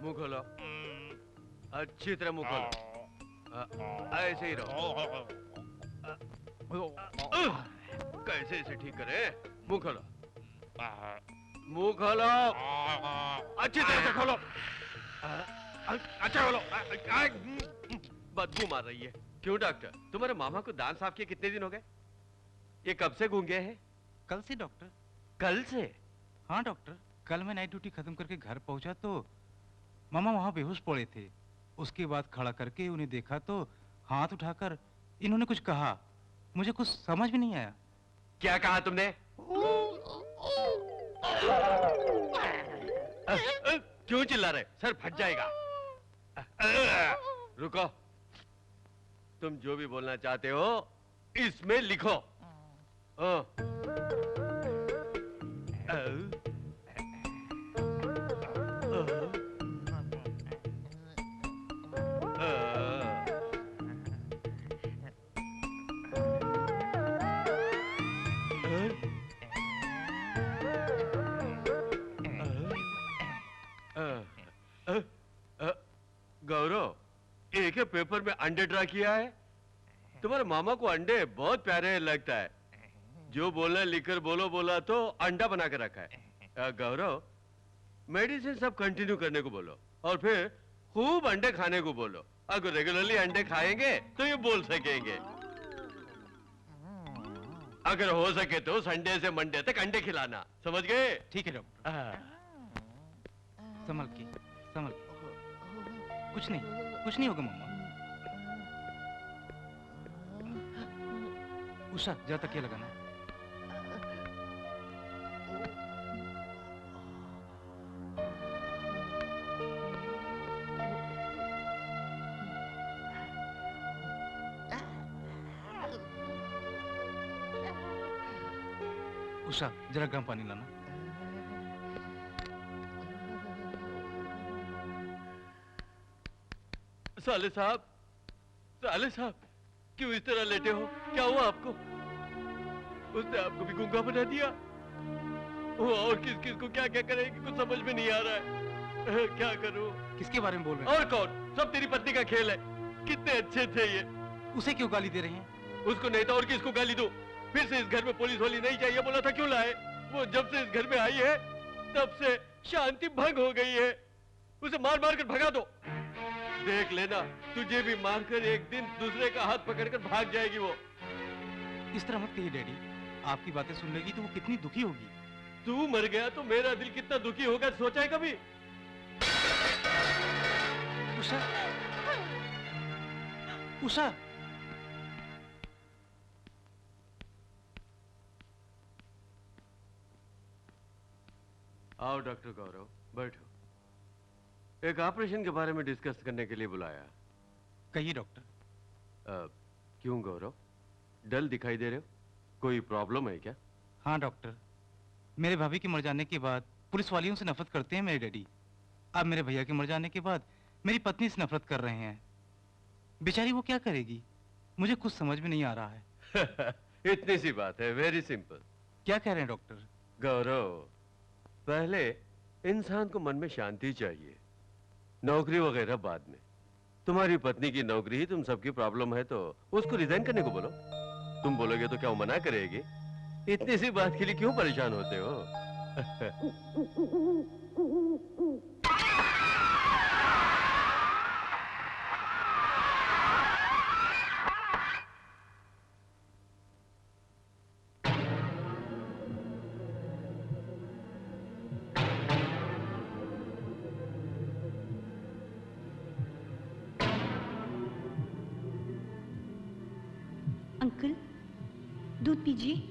मुंह खोलो, अच्छी तरह मुंह खोलो। ऐसे ही रहो। कैसे इसे ठीक करे? मुंह खोलो, मुंह खोलो, अच्छी तरह से खोलो। अच्छा खोलो। बदबू मार रही है। क्यों डॉक्टर, तुम्हारे मामा को दांत साफ किए कितने दिन हो गए? ये कब से गूंगे हैं? कल से डॉक्टर। कल से? हाँ डॉक्टर, कल मैं नाइट ड्यूटी खत्म करके घर पहुंचा तो मामा वहां बेहोश पड़े थे। उसके बाद खड़ा करके उन्हें देखा तो हाथ उठाकर इन्होंने कुछ कहा, मुझे कुछ समझ में नहीं आया। क्या कहा तुमने? क्यों चिल्ला रहे? सर फट जाएगा। रुको, तुम जो भी बोलना चाहते हो इसमें लिखो। गौरव, एक ही पेपर में अंडे ड्रा किया है। तुम्हारे मामा को अंडे बहुत प्यारे लगता है। जो बोलना लिखकर बोलो बोला तो अंडा बना कर रखा है। गौरव, मेडिसिन सब कंटिन्यू करने को बोलो और फिर खूब अंडे खाने को बोलो। अगर रेगुलरली अंडे खाएंगे तो ये बोल सकेंगे। अगर हो सके तो संडे से मंडे तक अंडे खिलाना, समझ गए? ठीक है डॉक्टर। संभल के, संभल के। कुछ नहीं होगा मम्मा। उषा, जरा तकिया लगाना। उषा, जरा गर्म पानी लाना। साले साहब, क्यों इस तरह लेटे हो? क्या हुआ आपको? उसने आपको भी गूंगा बना दिया। वो और किस किस को क्या क्या करेगी कुछ समझ में नहीं आ रहा है। क्या करूं? किसके बारे में बोल रहे हैं? और कौन? सब तेरी पत्नी का खेल है। कितने अच्छे थे ये। उसे क्यों गाली दे रहे हैं? उसको नहीं तो और किसको गाली दूं? फिर से इस घर में पुलिस वाली नहीं चाहिए बोला था, क्यों लाए? वो जब से इस घर में आई है तब से शांति भंग हो गई है। उसे मार मार कर भगा दो। देख लेना, तुझे भी मारकर एक दिन दूसरे का हाथ पकड़कर भाग जाएगी वो। इस तरह मत कहिए डैडी, आपकी बातें सुन लेगी तो वो कितनी दुखी होगी। तू मर गया तो मेरा दिल कितना दुखी होगा, सोचा है कभी? उषा, उषा, आओ डॉक्टर गौरव, बैठो। एक ऑपरेशन के बारे में डिस्कस करने के लिए बुलाया। कहिए डॉक्टर। क्यों गौरव, डल दिखाई दे रहे हो? कोई प्रॉब्लम है क्या? हाँ डॉक्टर, मेरे भाभी के मर जाने के बाद पुलिस वालियों से नफरत करते हैं मेरे डैडी। अब मेरे भैया के मर जाने के बाद मेरी पत्नी से नफरत कर रहे हैं। बेचारी वो क्या करेगी, मुझे कुछ समझ में नहीं आ रहा है। इतनी सी बात है, वेरी सिंपल। क्या कह रहे हैं डॉक्टर? गौरव, पहले इंसान को मन में शांति चाहिए, नौकरी वगैरह बाद में। तुम्हारी पत्नी की नौकरी ही तुम सबकी प्रॉब्लम है तो उसको रिजाइन करने को बोलो। तुम बोलोगे तो क्या वो मना करेगी? इतनी सी बात के लिए क्यों परेशान होते हो? अंकल, दूध पीजिए।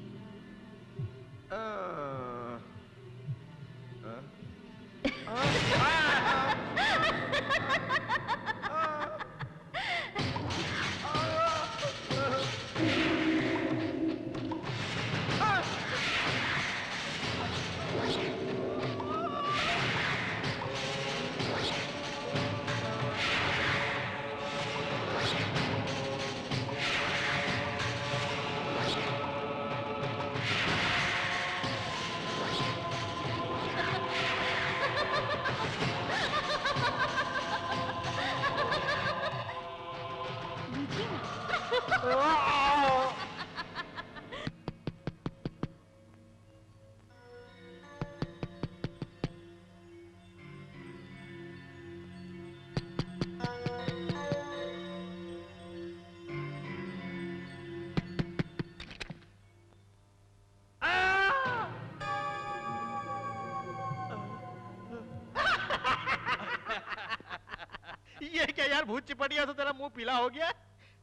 ये क्या यार, भूत चिपटिया तो तेरा मुंह पीला हो गया।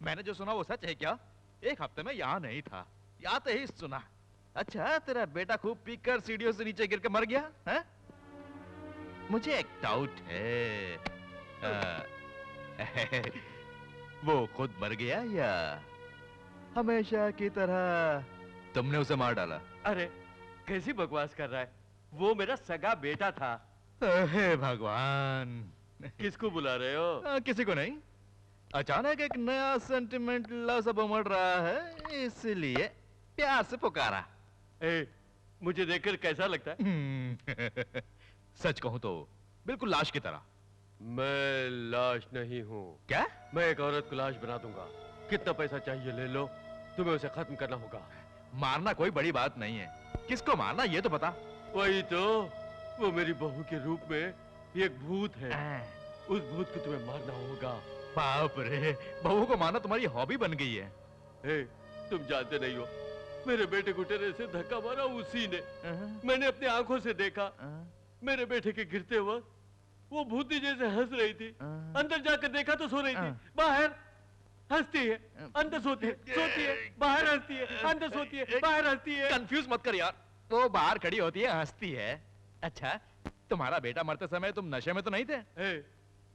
मैंने जो सुना वो सच है क्या? एक हफ्ते में यहाँ नहीं था, आते ही सुना। अच्छा, तेरा बेटा खूब पीकर सीढ़ियों से नीचे गिर के मर गया है? मुझे एक डाउट है, वो खुद मर गया या हमेशा की तरह तुमने उसे मार डाला? अरे कैसी बकवास कर रहा है, वो मेरा सगा बेटा था। हे भगवान, किसको बुला रहे हो? किसी को नहीं, अचानक एक नया सेंटिमेंट लव सब उमड़ रहा है, इसलिए प्यार से पुकारा। ए, मुझे देखकर कैसा लगता है? सच कहूं तो बिल्कुल लाश की तरह। मैं लाश नहीं हूँ। क्या? मैं एक औरत को लाश बना दूंगा। कितना पैसा चाहिए ले लो, तुम्हें उसे खत्म करना होगा। मारना कोई बड़ी बात नहीं है, किसको मारना ये तो बता। वही तो, वो मेरी बहू के रूप में एक भूत है, उस भूत को तुम्हें मारना होगा। बाप रे, बहू को मारना तुम्हारी हॉबी बन गई है। ए, तुम जानते नहीं हो, मेरे बेटे को टेरे से धक्का मारा उसी ने। मैंने अपनी आंखों से देखा, मेरे बेटे के गिरते वक्त वो भूती जैसे हंस रही थी। अंदर जाकर देखा तो सो रही थी, बाहर हंसती है, अंदर सोती है, बाहर हंसती है, अंदर सोती है, बाहर हंसती है। कंफ्यूज मत कर यार, वो बाहर खड़ी होती है, हंसती है। अच्छा, तुम्हारा बेटा मरते समय तुम नशे में तो नहीं थे?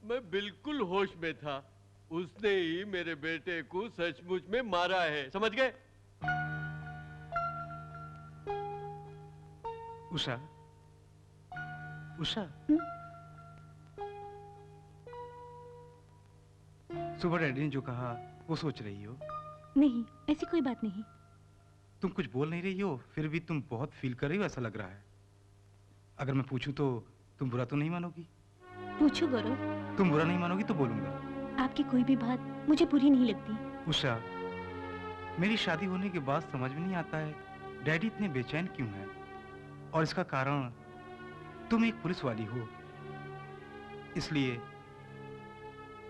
मैं बिल्कुल होश में था। उसने ही मेरे बेटे को सचमुच में मारा है, समझ गए? उषा, उषा, सुबह डैडी ने जो कहा वो सोच रही हो? नहीं, ऐसी कोई बात नहीं। तुम कुछ बोल नहीं रही हो, फिर भी तुम बहुत फील कर रही हो ऐसा लग रहा है। अगर मैं पूछूं तो तुम बुरा तो नहीं मानोगी? पूछो गौरव। तुम बुरा नहीं मानोगी तो बोलूंगा। आपकी कोई भी बात मुझे बुरी नहीं लगती। उषा, मेरी शादी होने के बाद समझ में नहीं आता है डैडी इतने बेचैन क्यों हैं, और इसका कारण तुम एक पुलिस वाली हो, इसलिए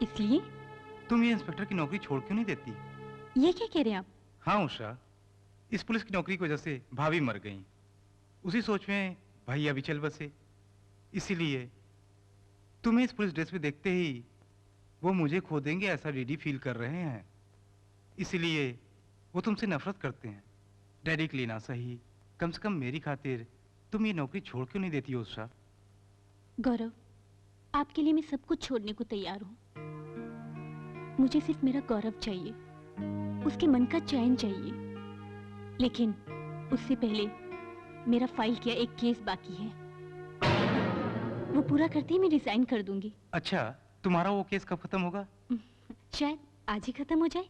इसलिए? तुम ये इंस्पेक्टर की नौकरी छोड़ क्यों नहीं देती? ये क्या कह रहे हैं आप? हाँ उषा, इस पुलिस की नौकरी की वजह से भाभी मर गई, उसी सोच में भैया भी चल बसे, इसीलिए तुम्हें इस पुलिस ड्रेस में देखते ही वो मुझे खो देंगे ऐसा डैडी फील कर रहे हैं, इसीलिए वो तुमसे नफरत करते हैं। डैडी के लिए ना सही, कम से कम मेरी खातिर तुम ये नौकरी छोड़ क्यों नहीं देती हो उषा? गौरव, आपके लिए मैं सब कुछ छोड़ने को तैयार हूँ। मुझे सिर्फ मेरा गौरव चाहिए, उसके मन का चैन चाहिए, लेकिन उससे पहले मेरा फाइल किया एक केस बाकी है, वो पूरा करते ही मैं रिजाइन कर दूंगी। अच्छा, तुम्हारा वो केस कब खत्म होगा? शायद आज ही खत्म हो जाए।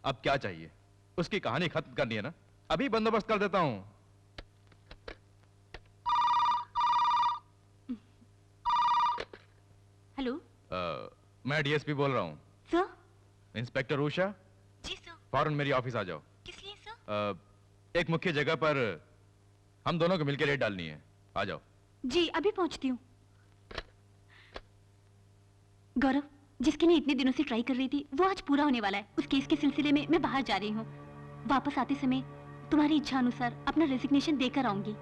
अब क्या चाहिए? उसकी कहानी खत्म करनी है ना, अभी बंदोबस्त कर देता हूँ। हेलो मैं डीएसपी बोल रहा हूँ। सर? इंस्पेक्टर उषा, जी सर। फौरन मेरी ऑफिस आ जाओ। किस लिए सर? एक मुख्य जगह पर हम दोनों को मिलकर रेड डालनी है, आ जाओ। जी अभी पहुंचती हूँ। गौरव, जिसके लिए इतने दिनों से ट्राई कर रही थी वो आज पूरा होने वाला है। उस केस के सिलसिले में मैं बाहर जा रही हूँ। वापस आते समय तुम्हारी इच्छा अनुसार अपना रेजिग्नेशन देकर आऊंगी।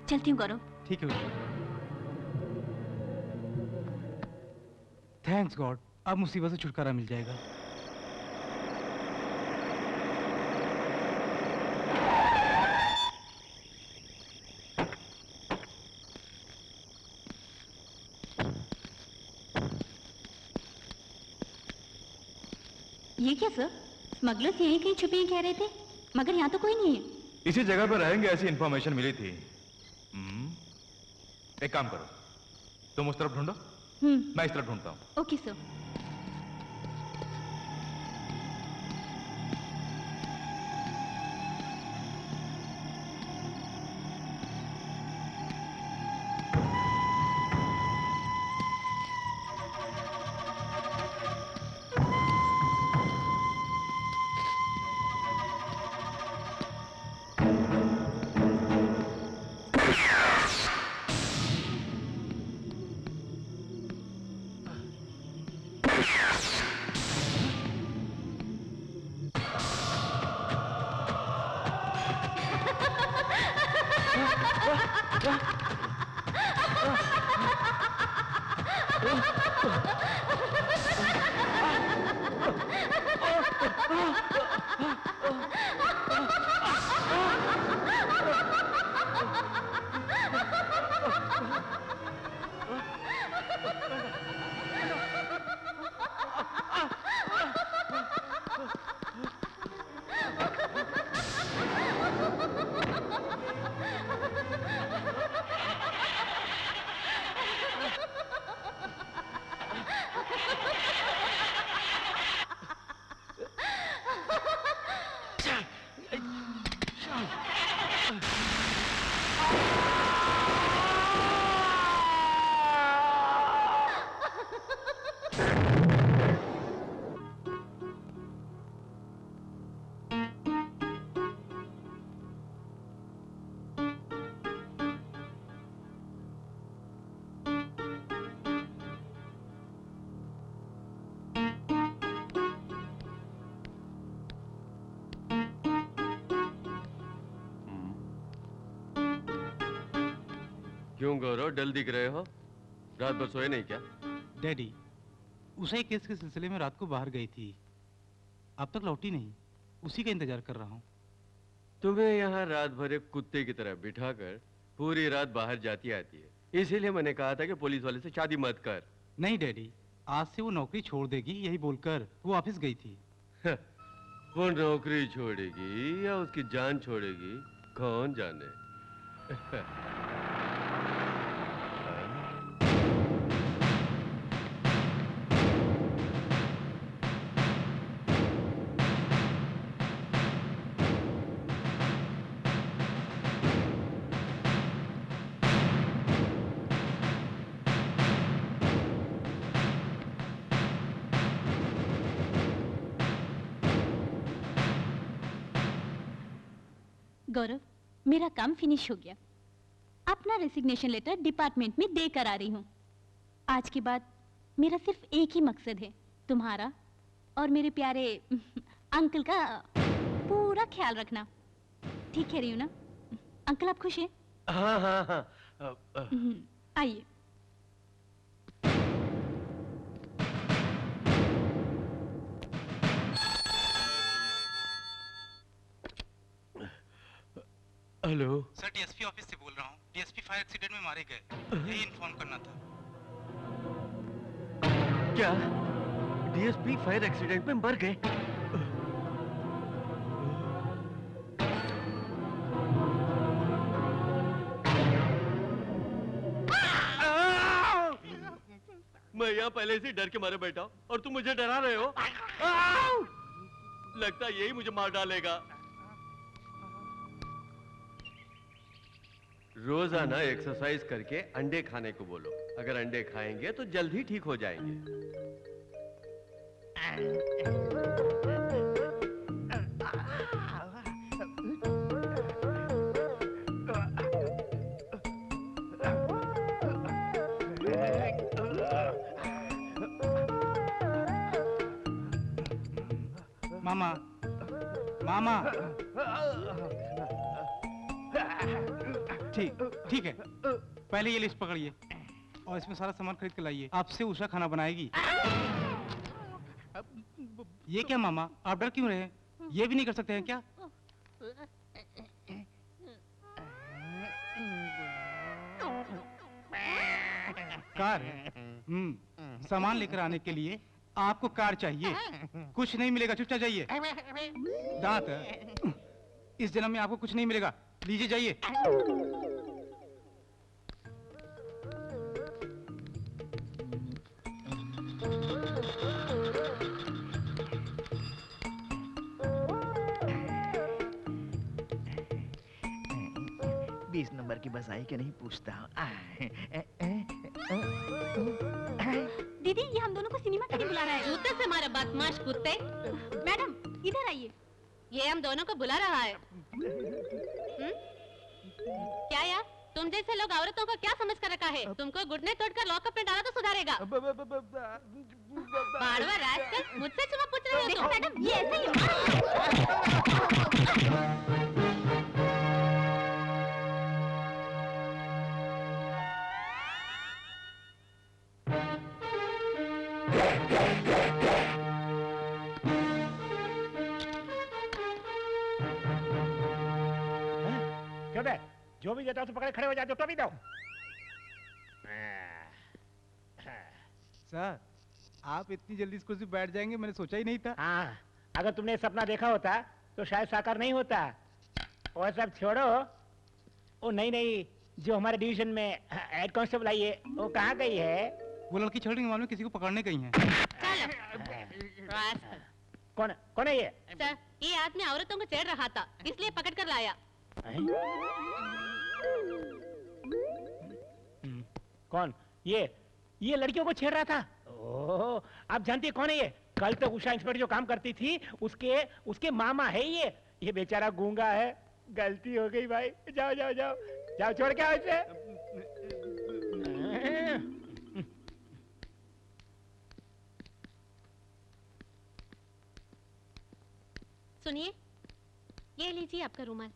चलती हूँ गौरव। ठीक है उषा। थैंक्स गॉड, अब मुसीबत से छुटकारा मिल जाएगा। ये क्या सर? स्मगलर्स यहीं कहीं छुपे हैं कह रहे थे, मगर यहाँ तो कोई नहीं है। इसी जगह पर रहेंगे ऐसी इंफॉर्मेशन मिली थी। एक काम करो, तुम उस तरफ ढूंढो, मैं इस तरफ ढूंढता हूँ। Okay sir. क्यों गौरव, डल दिख रहे हो? रात भर सोए नहीं क्या? डैडी, उषा केस के सिलसिले में रात को बाहर गई थी, अब तक लौटी नहीं, उसी का इंतजार कर रहा हूँ। तुम्हें यहाँ रात भर एक कुत्ते की तरह बिठाकर पूरी रात बाहर जाती आती है, इसीलिए मैंने कहा था कि पुलिस वाले से शादी मत कर। नहीं डैडी, आज से वो नौकरी छोड़ देगी यही बोलकर वो ऑफिस गई थी। वो नौकरी छोड़ेगी या उसकी जान छोड़ेगी कौन जाने। गौरव, मेरा काम फिनिश हो गया। अपना रेसिग्नेशन लेटर डिपार्टमेंट में दे कर आ रही हूँ। आज के बाद मेरा सिर्फ एक ही मकसद है, तुम्हारा और मेरे प्यारे अंकल का पूरा ख्याल रखना। ठीक कह रही हूँ ना? अंकल आप खुश हैं? हाँ हाँ हाँ आइए। हेलो सर, डीएसपी ऑफिस से बोल रहा हूँ। डीएसपी फायर एक्सीडेंट में मारे गए, यही इन्फॉर्म करना था। क्या डीएसपी फायर एक्सीडेंट में मर गए? मैं यहाँ पहले से डर के मारे बैठा हूँ और तुम मुझे डरा रहे हो। लगता है यही मुझे मार डालेगा। रोजाना एक्सरसाइज करके अंडे खाने को बोलो। अगर अंडे खाएंगे तो जल्द ही ठीक हो जाएंगे। मामा, मामा। ठीक ठीक है, पहले ये लिस्ट पकड़िए और इसमें सारा सामान खरीद के लाइए। आपसे उषा खाना बनाएगी। ये क्या मामा, आप डर क्यों रहे? ये भी नहीं कर सकते हैं क्या? कार है। सामान लेकर आने के लिए आपको कार चाहिए। कुछ नहीं मिलेगा, चुपचाप जाइए। दांत है। इस जन्म में आपको कुछ नहीं मिलेगा, लीजिए जाइए। बीस नंबर की बस आई कि नहीं पूछता हूँ। दीदी, ये हम दोनों को सिनेमा के लिए बुला रहा है। जूते से मारे बदमाश कुत्ते। मैडम, इधर आइए। ये हम दोनों को बुला रहा है। क्या यार, तुम जैसे लोग औरतों को क्या समझ कर रखा है? तुमको घुटने तोड़कर लॉकअप में डाला तो सुधारेगा। बाड़वा रास्कल, मुझसे चुमा पूछ रहे हो? देखो मैडम, ये ऐसा ही क्यों बे? जो भी देता हूँ तो पकड़े खड़े हो जाते हो, तो भी दो। सर, आप इतनी जल्दी इस कुर्सी पे बैठ जाएंगे, मैंने सोचा ही नहीं था। हाँ, अगर तुमने ये सपना देखा होता तो शायद साकार नहीं होता। वो सब छोड़ो। वो नहीं, जो हमारे डिवीजन में हेड कांस्टेबल आई है, वो कहाँ गई है? वो लड़की छड़ रही मालूम किसी को पकड़ने गई है। रास्कल। कौन है ये? सर, ये आदमी औरतों को छेड़ रहा था, इसलिए पकड़ कर लाया। कौन? ये लड़कियों को छेड़ रहा था। ओह, आप जानती है कौन है ये? कल तक उषा इंस्पेक्टर जो काम करती थी, उसके मामा है ये। ये बेचारा गूंगा है। गलती हो गई भाई। जाओ जाओ जाओ जाओ, छोड़ के आओ इसे। सुनिए, ये लीजिए आपका रुमाल।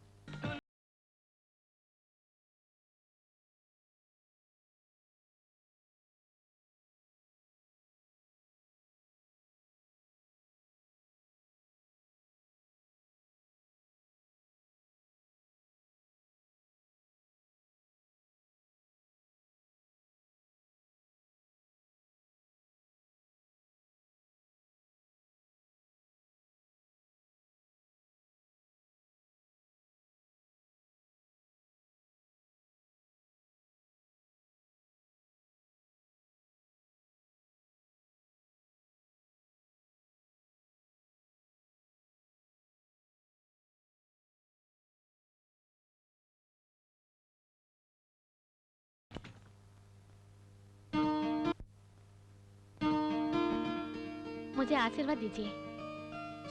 मुझे आशीर्वाद दीजिए।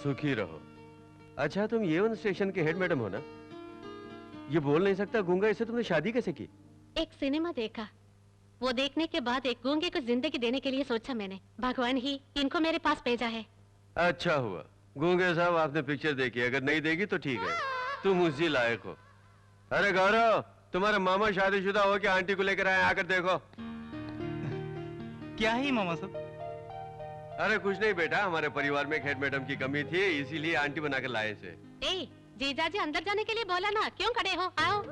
सुखी रहो। अच्छा, तुम ये स्टेशन के हेड मैडम हो ना? ये बोल नहीं सकता गूंगा, इससे तुमने शादी कैसे की? एक सिनेमा देखा, वो देखने के बाद एक गूंगे को जिंदगी देने के लिए सोचा मैंने। भगवान ही इनको मेरे पास भेजा है। अच्छा हुआ गूंगे साहब आपने पिक्चर देखी, अगर नहीं देखी तो ठीक है, तुम उसी लायक हो। अरे गौरव, तुम्हारा मामा शादीशुदा हो क्या? आंटी को लेकर आए, आकर देखो। क्या है मामा साहब? अरे कुछ नहीं बेटा, हमारे परिवार में एक हेड मैडम की कमी थी, इसीलिए आंटी बनाकर लाए से। ए, जीजाजी अंदर जाने के लिए बोला ना, क्यों खड़े हो? आओ।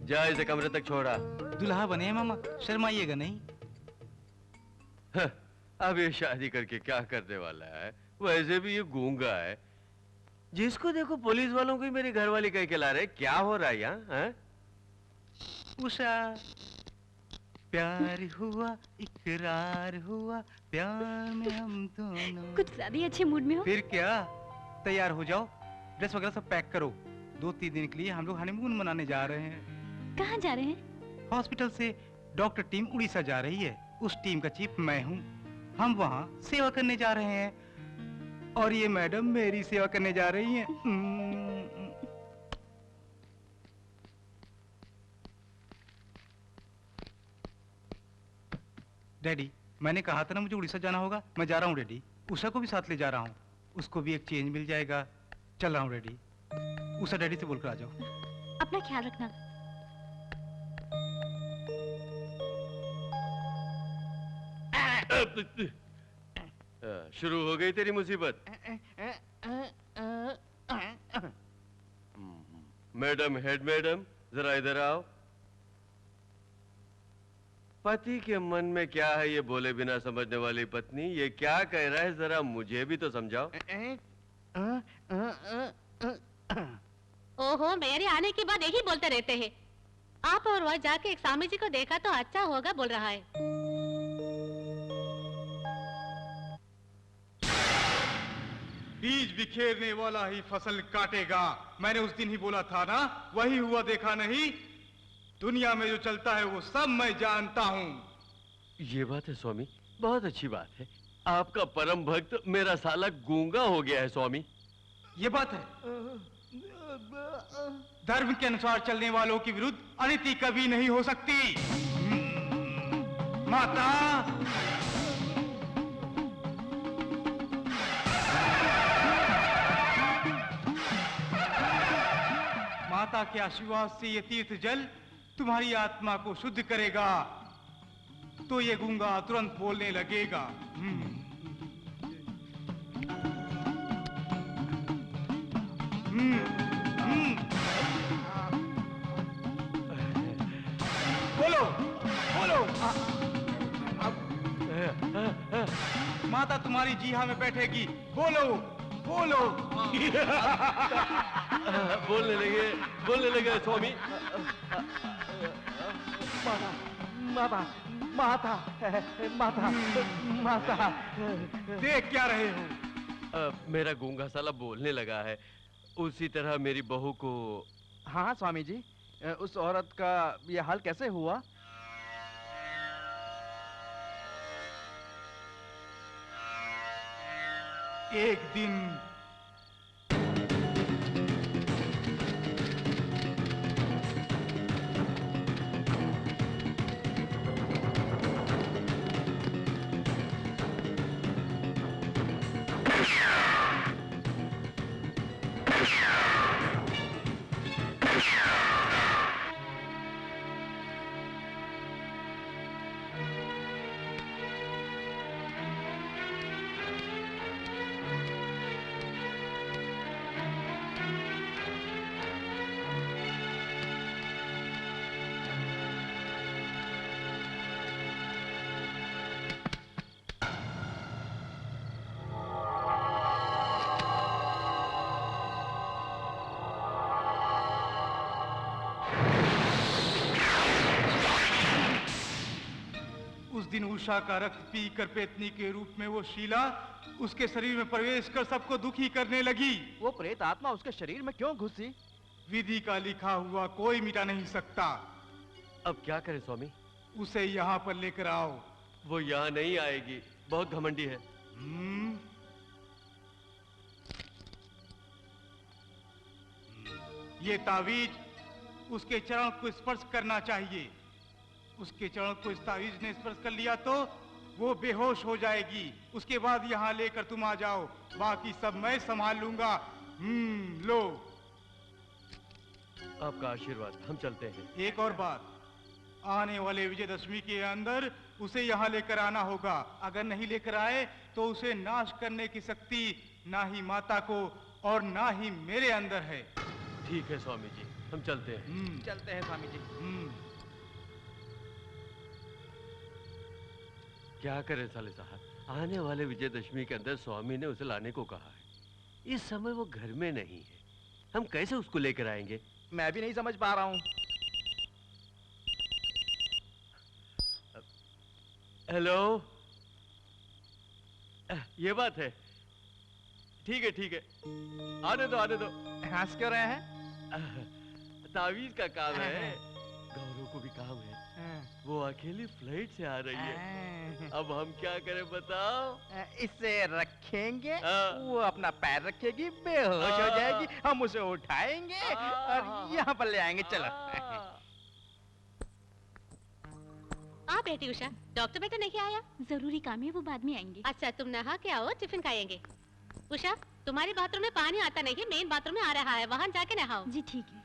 जा इसे कमरे तक छोड़ा। दुल्हा बने हैं मामा, शर्माइएगा नहीं। अब ये शादी करके क्या करने वाला है? वैसे भी ये गूंगा है, जिसको देखो पुलिस वालों को ही मेरी घरवाली कह के ला रहे। क्या हो रहा है यहाँ? उषा, प्यार हुआ, इकरार हुआ, प्यार में हम दोनों। कुछ ज्यादा ही अच्छे मूड में हो। फिर क्या, तैयार हो जाओ, ड्रेस वगैरह सब पैक करो। 2-3 दिन के लिए हम लोग हनीमून मनाने जा रहे हैं। कहाँ जा रहे हैं? हॉस्पिटल से डॉक्टर टीम उड़ीसा जा रही है, उस टीम का चीफ मैं हूँ। हम वहाँ सेवा करने जा रहे हैं और ये मैडम मेरी सेवा करने जा रही हैं। डैडी, मैंने कहा था ना मुझे उड़ीसा जाना होगा, मैं जा रहा हूँ डैडी। उषा को भी साथ ले जा रहा हूँ, उसको भी एक चेंज मिल जाएगा। चल रहा हूँ डैडी। उषा डैडी से बोलकर आ जाओ। अपना ख्याल रखना। शुरू हो गई तेरी मुसीबत। मैडम, हेड मैडम, जरा इधर आओ। पति के मन में क्या है ये बोले बिना समझने वाली पत्नी, ये क्या कह रहा है जरा मुझे भी तो समझाओ। ओहो, मेरे आने के बाद यही बोलते रहते हैं। आप और वह जाके एक स्वामी जी को देखा तो अच्छा होगा बोल रहा है। बीज बिखेरने वाला ही फसल काटेगा, मैंने उस दिन ही बोला था ना। वही हुआ, देखा नहीं? दुनिया में जो चलता है वो सब मैं जानता हूँ। ये बात है स्वामी, बहुत अच्छी बात है। आपका परम भक्त मेरा साला गूंगा हो गया है स्वामी। ये बात है, धर्म के अनुसार चलने वालों के विरुद्ध अनीति कभी नहीं हो सकती। माता, माता के आशीर्वाद से ये तीर्थ जल तुम्हारी आत्मा को शुद्ध करेगा, तो ये गूंगा तुरंत बोलने लगेगा। बोलो, बोलो। माता तुम्हारी जीहा में बैठेगी, बोलो, बोलो। बोलने लगे स्वामी। माता, माता, माता, माता। देख क्या रहे हो? मेरा गूंगा साला बोलने लगा है, उसी तरह मेरी बहू को। हाँ स्वामी जी, उस औरत का ये हाल कैसे हुआ? एक दिन उषा का रक्त पीकर पेतनी के रूप में वो शीला उसके शरीर में प्रवेश कर सबको दुखी करने लगी। वो प्रेत आत्मा उसके शरीर में क्यों घुसी? विधि का लिखा हुआ कोई मिटा नहीं सकता। अब क्या करें स्वामी? उसे यहाँ पर लेकर आओ। वो यहाँ नहीं आएगी, बहुत घमंडी है। ये तावीज उसके चरण को स्पर्श करना चाहिए। उसके चरण को इस तावीज ने स्पर्श कर लिया तो वो बेहोश हो जाएगी। उसके बाद यहाँ लेकर तुम आ जाओ, बाकी सब मैं संभाल लूंगा। लो। आपका आशीर्वाद, हम चलते हैं। एक और बात, आने वाले विजयदशमी के अंदर उसे यहाँ लेकर आना होगा। अगर नहीं लेकर आए तो उसे नाश करने की शक्ति ना ही माता को और ना ही मेरे अंदर है। ठीक है स्वामी जी, हम चलते हैं। चलते हैं स्वामी जी। क्या करें साले साहब, आने वाले विजयदशमी के अंदर स्वामी ने उसे लाने को कहा है। इस समय वो घर में नहीं है, हम कैसे उसको लेकर आएंगे? मैं भी नहीं समझ पा रहा हूँ। हेलो, ये बात है। ठीक है ठीक है, आने दो आने दो। हंस क्यों रहे हैं? तावीज का काम है, गौरव को भी काम है। वो अकेली फ्लाइट से आ रही है, अब हम क्या करें बताओ? इसे रखेंगे, हाँ। वो अपना पैर रखेगी, बेहोश हो जाएगी, हम उसे उठाएंगे और यहाँ पर ले आएंगे। चलो। आ बेटी उषा, डॉक्टर बेटा नहीं आया? जरूरी काम है, वो बाद में आएंगे। अच्छा तुम नहा के आओ, टिफिन खाएंगे। उषा, तुम्हारे बाथरूम में पानी आता नहीं है, मेन बाथरूम में आ रहा है, वहां जाके नहाओ। जी ठीक है।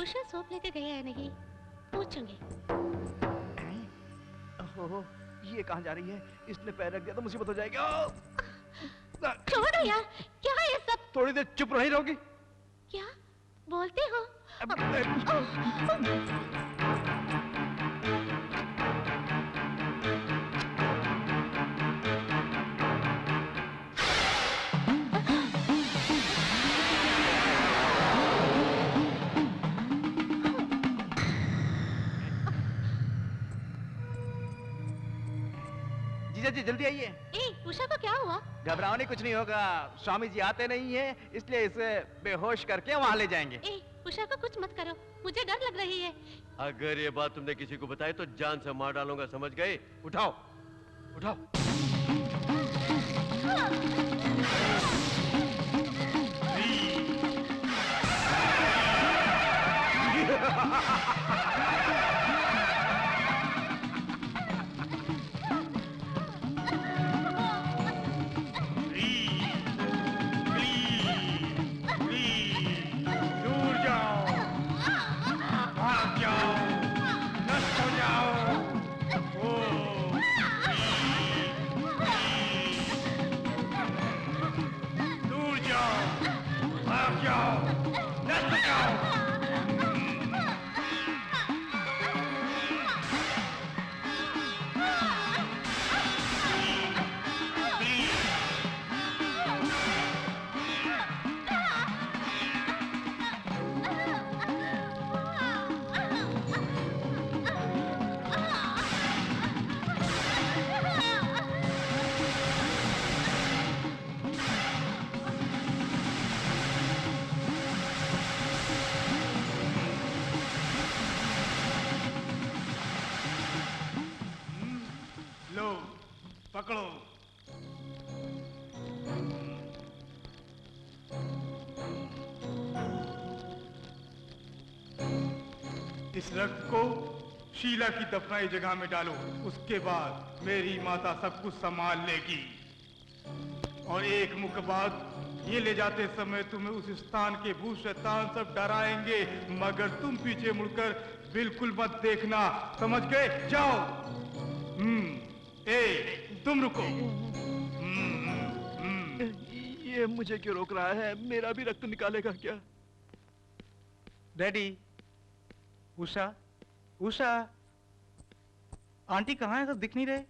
उषा सोप लेके गया है नहीं, पूछूंगी। ओहो, ये कहाँ जा रही है? इसने पैर रख दिया तो मुसीबत हो जाएगी। छोड़ो यार, क्या है ये सब? थोड़ी देर चुप नहीं रहोगी? क्या बोलते हो? जीजा जी जल्दी आइए। ए, उषा को क्या हुआ? घबराओ नहीं, कुछ नहीं होगा। स्वामी जी आते नहीं है, इसलिए इसे बेहोश करके वहाँ ले जाएंगे। ए, उषा को कुछ मत करो, मुझे डर लग रही है। अगर ये बात तुमने किसी को बताई तो जान से मार डालूंगा, समझ गए? उठाओ उठाओ। दूर जाओ, भाग जाओ, नष्ट हो जाओ। दूर जाओ, भाग जाओ, नष्ट हो जाओ। लो, पकड़ो। इस रक्त को शीला की दफनाई जगह में डालो, उसके बाद मेरी माता सब कुछ संभाल लेगी। और एक मुख बाद ये ले जाते समय तुम्हें उस स्थान के भूत शैतान सब डराएंगे, मगर तुम पीछे मुड़कर बिल्कुल मत देखना, समझ गए? जाओ। ए, तुम रुको। ये मुझे क्यों रोक रहा है? मेरा भी रक्त निकालेगा क्या? डैडी, उषा, उषा, आंटी कहाँ है? सब दिख नहीं रहे।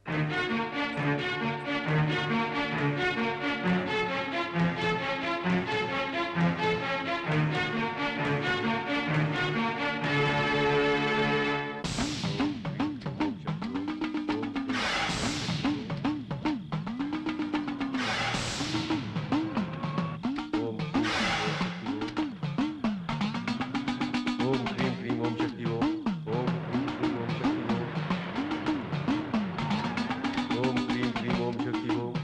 ओम क्रीम क्रीम ओम शक्ति ओम ओम क्रीम क्रीम ओम शक्ति ओम ओम क्रीम क्रीम ओम शक्ति ओम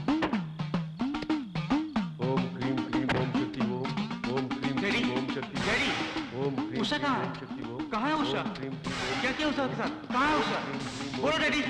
ओम क्रीम क्रीम ओम शक्ति Om Om cream daddy, cream ओम शक्ति डैडी, ओम क्रीम उषा क्रीम कहाँ ओम है? शक्ति ओम कहाँ है उषा? ओम क्रीम क्रीम ओम क्या किया उषा के साथ? कहाँ है उषा? बोलो डैडी।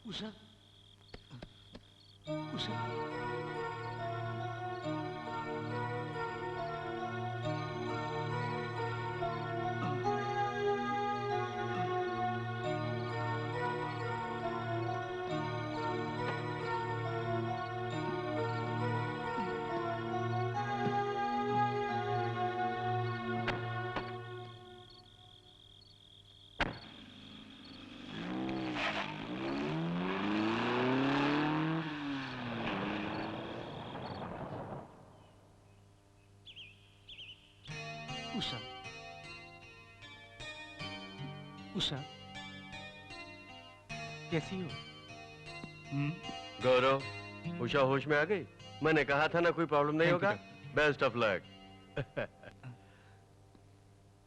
उषा उषा उषा उषा कैसी हो? गौरव, उषा होश में आ गई? मैंने कहा था ना कोई प्रॉब्लम नहीं Thank you, होगा। Best of luck.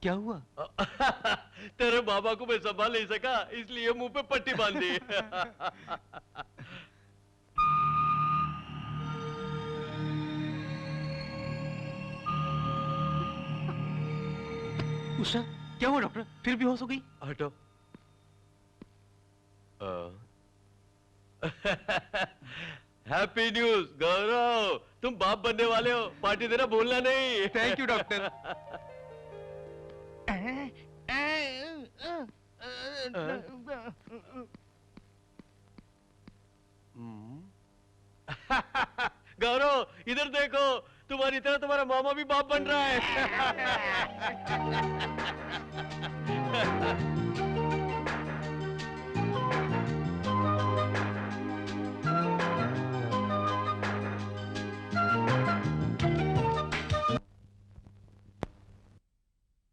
क्या हुआ? तेरे बाबा को मैं संभाल नहीं सका, इसलिए मुंह पे पट्टी बांध दी। उषा क्या हुआ डॉक्टर? फिर बेहोश हो गई? हटो। हैप्पी न्यूज गौरव, तुम बाप बनने वाले हो, पार्टी देना भूलना नहीं। Thank you doctor. गौरव इधर देखो, तुम्हारी तरह तुम्हारा मामा भी बाप बन रहा है।